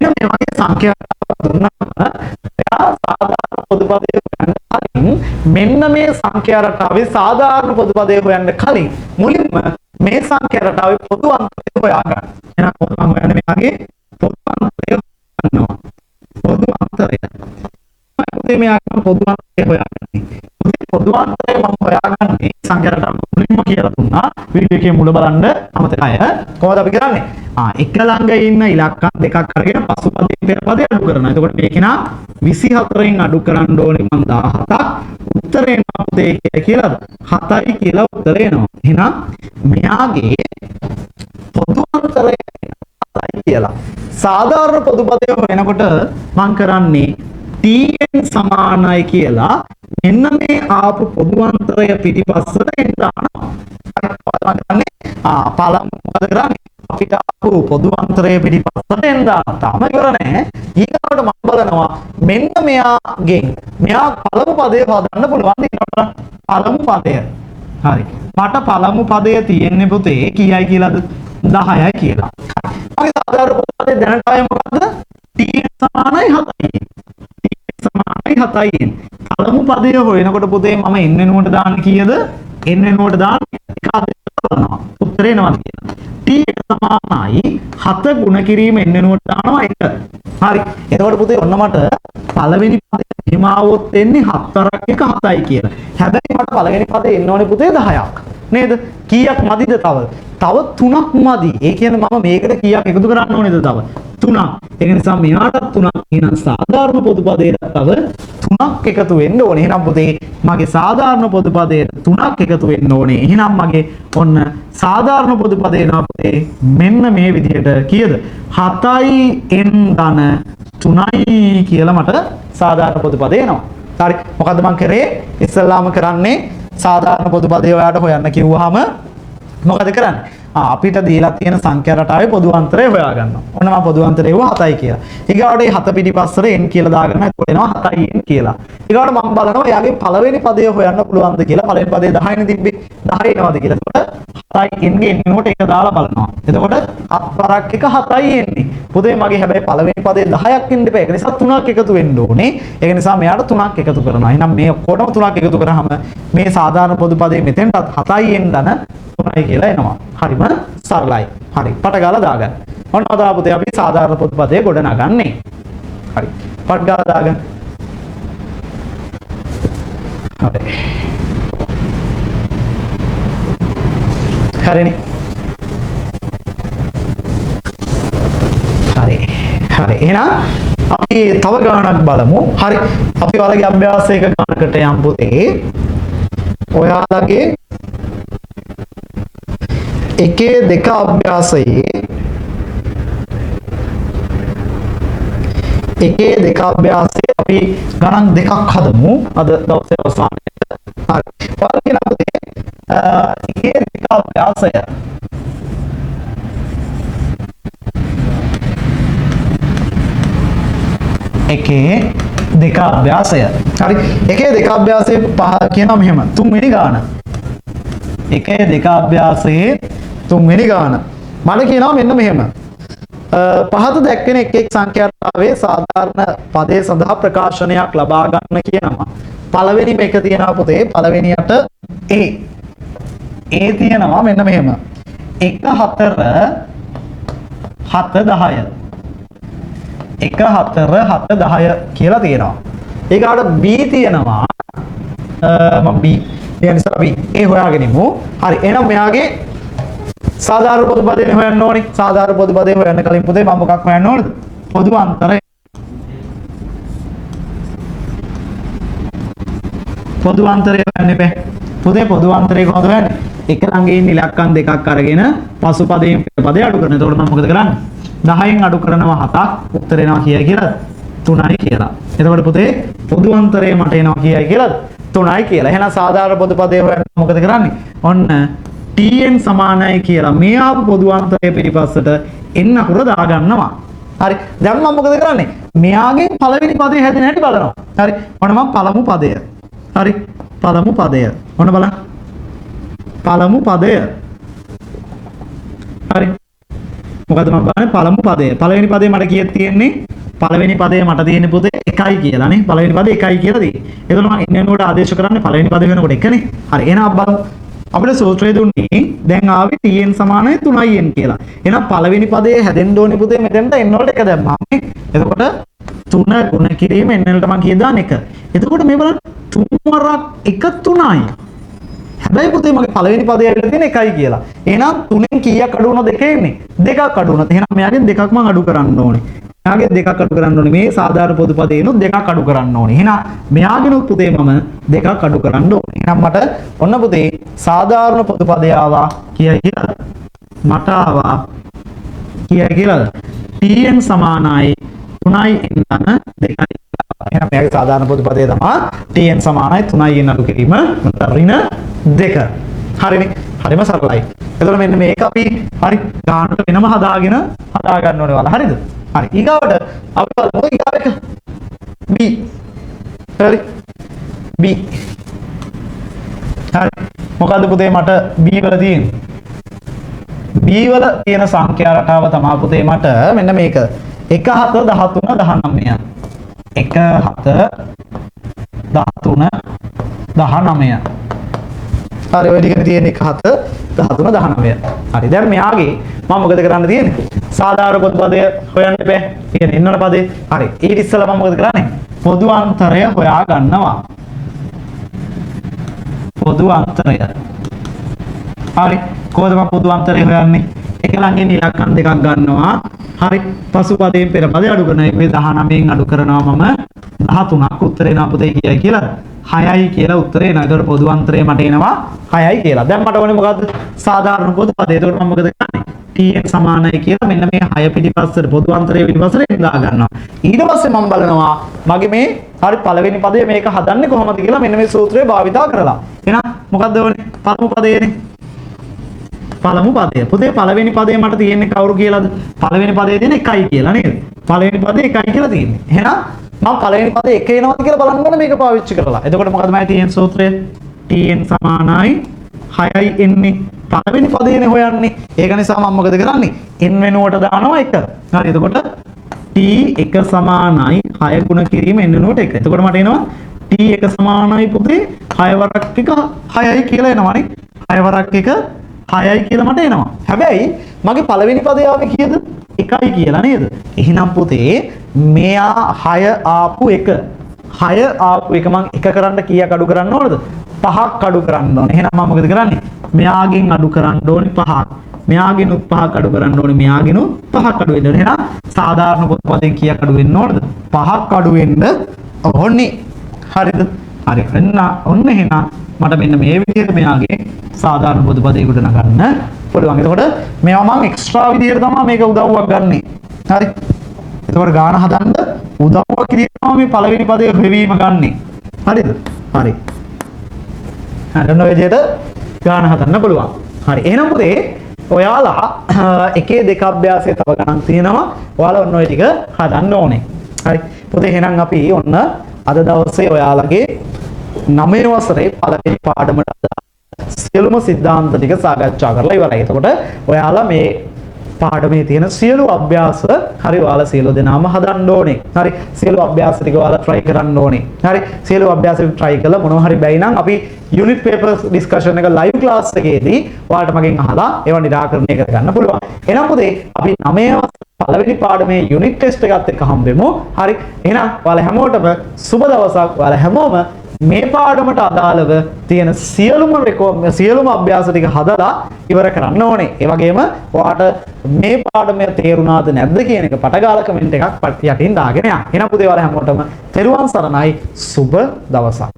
මෙන්න මේ වගේ සංඛ්‍යා රටාවක් දුන්නාම එයා සාධාරණ පොදු පදය හොයන්න කලින් මෙන්න මේ සංඛ්‍යා රටාවේ සාධාරණ පොදු පදය හොයන්න කලින් මුලින්ම මේ සංඛ්‍යා රටාවේ පොදු අන්තරය හොයාගන්න. එහෙනම් කොහොමද හොයන්නේ මෙයාගේ පොදු අන්තරය හොයනවා. පොදු අන්තරය. පුතේ මෙයාගේ පොදු අන්තරය හොයාගන්නේ. පුතේ පොදු අන්තරය මම හොයාගන්නේ සංඛ්‍යා රටාව මුලින්ම කියලා දුන්නා. වීඩියෝ එකේ මුල බලන්න අමතකයි. කොහොමද අපි කරන්නේ? එක ළඟ ඉන්න ඉලක්කම් දෙකක් අරගෙන පසුපදයෙන් පෙර පදේ අඩු කරනවා. එතකොට මේක නා 24න් අඩු කරන්න ඕනේ මම 17ක්. උත්තරේ එනවා පුතේ කියලාද? 7යි කියලා උත්තරේ එනවා. එහෙනම් මෙයාගේ පොදු අන්තරය 7යි කියලා. සාධාරණ පොදු පදය වෙනකොට මම කරන්නේ tn සමානයි කියලා මෙන්න මේ ආපු පොදු අන්තරය පිටිපස්සට එන්න දානවා. පළමු මොකද කරන්නේ? අපිට ආපු පොදු අන්තරය පිටිපස්සට එන්න දානවා. තාම ඉවර නැහැ. ඊගාවට මම බලනවා මෙන්න මෙයා පළමු පදය හොදන්න පුළුවන් ඊට පළමු පදය. හරි. මට පළමු පදය තියෙන්නේ පුතේ කීයයි කියලාද? 10යි කියලා. මගේ සාධාරණ පොදු පදේ දැනට ආයේ මොකද්ද? tn සමානයි 7යි. සමානයි 7යි. පළමු පදය හොයනකොට පුතේ මම n වෙනුවට දාන්නේ කීයද? n වෙනුවට දාන්නේ 1 බලනවා. උත්තරේ එනවා කියලා. t එක සමානයි 7 ගුණ කිරීම n වෙනුවට දානවා 1. හරි. එතකොට පුතේ ඔන්න මට පළවෙනි පදේ එහෙම આવොත් එන්නේ 7 1 7යි කියලා. හැබැයි මට පළවෙනි පදේ එන්න ඕනේ පුතේ 10ක්. නේද? කීයක් මදිද තව? තව 3ක් මදි. ඒ කියන්නේ මම මේකට කීයක් එකතු කරන්න ඕනේද තව? 3ක්. ඒක නිසා මෙයාටත් 3ක්. එහෙනම් සාධාරණ පොදු පදයට තව 3ක් එකතු වෙන්න ඕනේ. එහෙනම් පුතේ මගේ සාධාරණ පොදු පදයට 3ක් එකතු වෙන්න ඕනේ. එහෙනම් මගේ ඔන්න සාධාරණ පොදු පදේ නා පුතේ මෙන්න මේ විදිහට කීයද? 7යි n ධන 3යි කියලා මට සාධාරණ පොදු පදේ එනවා. හරි. මොකද්ද මම කරේ? ඉස්සල්ලාම කරන්නේ සාධාරණ පොදු පදේ ඔයාලට හොයන්න කිව්වහම මොකද කරන්නේ? අපිට දීලා තියෙන සංඛ්‍යා රටාවේ පොදු අන්තරය හොයා ගන්නවා. ඔන්න මම පොදු අන්තරය 7යි කියලා. ඊගාවට මේ 7 පිටිපස්සට n කියලා දාගන්න. එතකොට එනවා 7යි n කියලා. ඊගාවට මම බලනවා එයාගේ පළවෙනි පදය හොයන්න පුළුවන්ද කියලා. පළවෙනි පදේ 10නේ තිබ්බේ. 10 එනවාද කියලා. එතකොට 7යි n ගේ n වෙනුවට 1 දාලා බලනවා. එතකොට 7 1 7යි එන්නේ. පුතේ මගේ හැබැයි පළවෙනි පදේ 10ක් එන්න එපා. ඒක නිසා 3ක් එකතු වෙන්න ඕනේ. ඒක නිසා මෙයාට 3ක් එකතු කරනවා. එහෙනම් මේ ඔක්කොටම 3ක් එකතු කරාම මේ සාධාරණ පොදු පදේ මෙතෙන්ටත් 7යි n ධන 3යි කියලා එනවා. හරිම සරලයි. හරි. පට ගාලා දාගන්න. ඔන්න අදා පුතේ අපි සාධාරණ පොදු පදේ ගොඩ නගන්නේ. හරි. පට ගාලා දාගන්න. හරි. හරිනේ. හරි. හරි. එහෙනම් අපි තව ගානක් බලමු. හරි. අපි ඔයාලගේ අභ්‍යාසයක ගානකට යමු පුතේ. ඔයාලගේ එකේ දෙක අභ්‍යාසයේ එකේ දෙක අභ්‍යාසයේ අපි ගණන් දෙකක් හදමු අද දවසේ අවසානයේ. හරි. ඔයාලා කියන පුතේ එකේ දෙක අභ්‍යාසය එකේ දෙක අභ්‍යාසය. හරි. එකේ දෙක අභ්‍යාසයේ පහ කියනවා මෙහෙම. තුන්වෙනි ගාන. එකේ දෙක අභ්‍යාසයේ තුන්වෙනි ගාන. මම කියනවා මෙන්න මෙහෙම. පහත දැක්වෙන එක් එක් සංඛ්‍යා රටාවේ සාධාරණ පදේ සඳහා ප්‍රකාශනයක් ලබා ගන්න කියනවා. පළවෙනි මේක තියෙනවා පුතේ. පළවෙනියට a. a තියෙනවා මෙන්න මෙහෙම. 1 4 7 10. 1 4 7 10 කියලා තියෙනවා. ඊගාට b තියෙනවා. මම b නිසා b a හොයාගෙන ඉමු. හරි. එහෙනම් මෙයාගේ සාධාරණ පොදු පදේ හොයන්න ඕනේ. සාධාරණ පොදු පදේ හොයන්න කලින් පුතේ මම මොකක් හොයන්න ඕනද? පොදු අන්තරය. පොදු අන්තරය හොයන්න එපා. පුතේ පොදු අන්තරය කොහොමද හොයන්නේ? එක ළඟ ඉන්න ඉලක්කම් දෙකක් අරගෙන පසු පදයෙන් පදේ අඩු කරනවා. එතකොට මම මොකද කරන්නේ? 10න් අඩු කරනවා 7ක්. උත්තර එනවා කීයයි කියලාද? 3යි කියලා. එතකොට පුතේ පොදු අන්තරය මට එනවා කීයයි කියලාද? 3යි කියලා. එහෙනම් සාධාරණ පොදු පදේ හොයන්න මොකද කරන්නේ? ඔන්න tn සමානයි කියලා මේ ආපු පොදු අන්තරය පිටිපස්සට n අකුර දාගන්නවා. හරි. දැන් මම මොකද කරන්නේ? මෙයාගෙන් පළවෙනි පදේ හැදෙන හැටි බලනවා. හරි. ඔන්න මම පළමු පදය. හරි. පළමු පදය. ඔන්න බලන්න. පළමු පදය. හරි. මොකද මම බලන්නේ පළමු පදය. පළවෙනි පදේ මට කීයක් තියෙන්නේ? පළවෙනි පදේ මට තියෙන්නේ පුතේ 1යි කියලානේ. පළවෙනි පදේ 1යි කියලා තියෙන්නේ. එතකොට මම එන්න එනකොට ආදේශ කරන්නේ පළවෙනි පදේ වෙනකොට 1නේ. හරි. එහෙනම් අපි බලමු. අපිට සූත්‍රය දුන්නේ දැන් ආවේ tn සමානයි 3n කියලා. එහෙනම් පළවෙනි පදේ හැදෙන්න ඕනේ පුතේ මෙතෙන්ට n වලට 1 දැම්මා. එතකොට 3 ගුණ කිරීම n වලට මම කීයද දාන්න 1. එතකොට මේ බලන්න 3 වරක් 1 3යි. හැබැයි පුතේ මගේ පළවෙනි පදේ ඇවිල්ලා තියෙන 1යි කියලා. එහෙනම් 3න් කීයක් අඩු වුණාද 2 එන්නේ? 2ක් අඩු වුණා. එහෙනම් මෙයාගෙන් 2ක් මම අඩු කරන්න ඕනේ. මෙයාගෙන් 2ක් අඩු කරන්න ඕනේ. මේ සාධාරණ පොදු පදේනොත් 2ක් අඩු කරන්න ඕනේ. එහෙනම් මෙයාගෙනුත් පුතේ මම 2ක් අඩු කරන්න ඕනේ. එහෙනම් මට ඔන්න පුතේ සාධාරණ පොදු පදේ ආවා කියයි කියලා. මට ආවා කියයි කියලා. tn සමානයි 3යි n 2යි. එහෙනම් මෙයාගේ සාධාරණ පොදු පදේ තමයි tn සමානයි 3යි n අඩු කිරීම ඍණ 2. හරිනේ. හරිම සරලයි. එතකොට මෙන්න මේක අපි හරි ගානට වෙනම හදා ගන්න ඕනේ වල. හරිද? හරි. ඊගාවට අපි බලමු ඊගාව එක b. හරි. b. හරි. මොකද්ද පුතේ මට b වල තියෙන්නේ? b වල තියෙන සංඛ්‍යා රටාව තමයි පුතේ මට මෙන්න මේක. 1 7 13 19. 1 7 13 19. හරි ඔය ටික තියෙන 1 7 13 19. හරි දැන් මෙයාගේ මම මොකද කරන්න තියෙන්නේ? සාධාරණ පොදු පදය හොයන්න බෑ. කියන්නේ ඉන්නන පදේ. හරි. ඊට ඉස්සෙල්ලා මම මොකද කරන්නේ? පොදු අන්තරය හොයා ගන්නවා. පොදු අන්තරය. හරි. කොහොමද මම පොදු අන්තරය හොයන්නේ? එක ළඟින් ඉලක්කම් දෙකක් ගන්නවා. හරි. පසු පදයෙන් පෙර පදේ අඩු කරනවා. මේ 19න් අඩු කරනවා මම 13ක් උත්තරේ නා පුතේ කියයි කියලා. 6යි කියලා උත්තරේ නගර පොදු අන්තරය මට එනවා 6යි කියලා. දැන් මට ඕනේ මොකද්ද? සාධාරණ පොදු පදේ. එතකොට මම මොකද කරන්නේ? tn සමානයි කියලා මෙන්න මේ 6 පිටිපස්සට පොදු අන්තරය පිටිපස්සට දා ගන්නවා. ඊට පස්සේ මම බලනවා මගේ මේ හරි පළවෙනි පදේ මේක හදන්නේ කොහොමද කියලා මෙන්න මේ සූත්‍රය භාවිතා කරලා. එහෙනම් මොකද්ද ඕනේ? පළමු පදේනේ. පළමු පදය. පුතේ පළවෙනි පදේ මට තියෙන්නේ කවුරු කියලාද? පළවෙනි පදේ තියෙන 1යි කියලා නේද? පළවෙනි පදේ 1යි කියලා තියෙන්නේ. එහෙනම් මම පළවෙනි පදේ 1 එනවද කියලා බලන්න ඕනේ මේක පාවිච්චි කරලා. එතකොට මොකද මම tn සූත්‍රය? tn සමානයි 6යි එන්නේ. පළවෙනි පදේනේ හොයන්නේ. ඒක නිසා මම මොකද කරන්නේ? n වෙනුවට දානවා 1. හරි. එතකොට t1 සමානයි 6 ගුණ කිරීම n වෙනුවට 1. එතකොට මට එනවා t1 සමානයි පුතේ 6 වරක් 1 6යි කියලා එනවනේ. 6 වරක් 1 6යි කියලා මට එනවා. හැබැයි මගේ පළවෙනි පදේ ආවේ කීයද? 1යි කියලා නේද? එහෙනම් පුතේ මෙයා 6 ආපු 1. 6 ආපු 1 මම 1 කරන්න කීයක් අඩු කරන්න ඕනද? 5ක් අඩු කරන්න ඕනේ. එහෙනම් මම මොකද කරන්නේ? මෙයාගෙන් අඩු කරන්න ඕනේ 5ක්. මෙයාගෙනුත් 5ක් අඩු කරන්න ඕනේ. මෙයාගෙනුත් 5ක් අඩු වෙන්න ඕනේ. එහෙනම් සාධාරණ පොදු පදයෙන් කීයක් අඩු වෙන්න ඕනද? 5ක් අඩු වෙන්න ඕනේ. හරිද? හරි. ඔන්න එහෙනම් මට මෙන්න මේ විදිහට මෙයාගේ සාධාරණ පොදු පදයකට නගන්න පුළුවන්. එතකොට මේවා මම එක්ස්ට්‍රා විදිහට තමයි මේක උදව්වක් ගන්නෙ. හරි. එතකොට ගාන හදන්න උදව්වක් විදිහට තමයි මේ පළවෙනි පදේ හොයවීම ගන්නෙ. හරිද? හරි. හරි ඔන්න ඔය විදිහට ගාන හදන්න පුළුවන්. හරි. එහෙනම් පුතේ ඔයාලා එකේ දෙක අභ්‍යාසයේ තව ගණන් තියෙනවා. ඔයාලා ඔන්න ඔය ටික හදන්න ඕනේ. හරි. පුතේ එහෙනම් අපි ඔන්න අද දවසේ ඔයාලගේ 9 වසරේ පළවෙනි පාඩමට සියලුම સિદ્ધාන්ත ටික සාකච්ඡා කරලා ඉවරයි. එතකොට ඔයාලා මේ පාඩමේ තියෙන සියලු අභ්‍යාස හරි ඔයාලා සියලු දෙනාම හදන්න ඕනේ. හරි සියලු අභ්‍යාස ටික ඔයාලා try කරන්න ඕනේ. හරි සියලු අභ්‍යාස ටික try කළා මොනවා හරි බැයි නම් අපි unit paper discussion එක live class එකේදී ඔයාලට මගෙන් අහලා ඒවා निराකරණය කරගන්න පුළුවන්. එහෙනම් පුතේ අපි 9 පළවෙනි පාඩමේ unit test එකත් එක්ක හම්බෙමු. හරි එහෙනම් ඔයාලා හැමෝටම සුබ දවසක්. ඔයාලා හැමෝම මේ පාඩමට අදාළව තියෙන සියලුම අභ්‍යාස ටික හදලා ඉවර කරන්න ඕනේ. ඒ වගේම ඔයාට මේ පාඩමේ තේරුණාද නැද්ද කියන එක පටගාලා කමෙන්ට් එකක් යටින් දාගෙන යන්න. එහෙනම් පුතේ ඔයාලා හැමෝටම තෙරුවන් සරණයි සුබ දවසක්.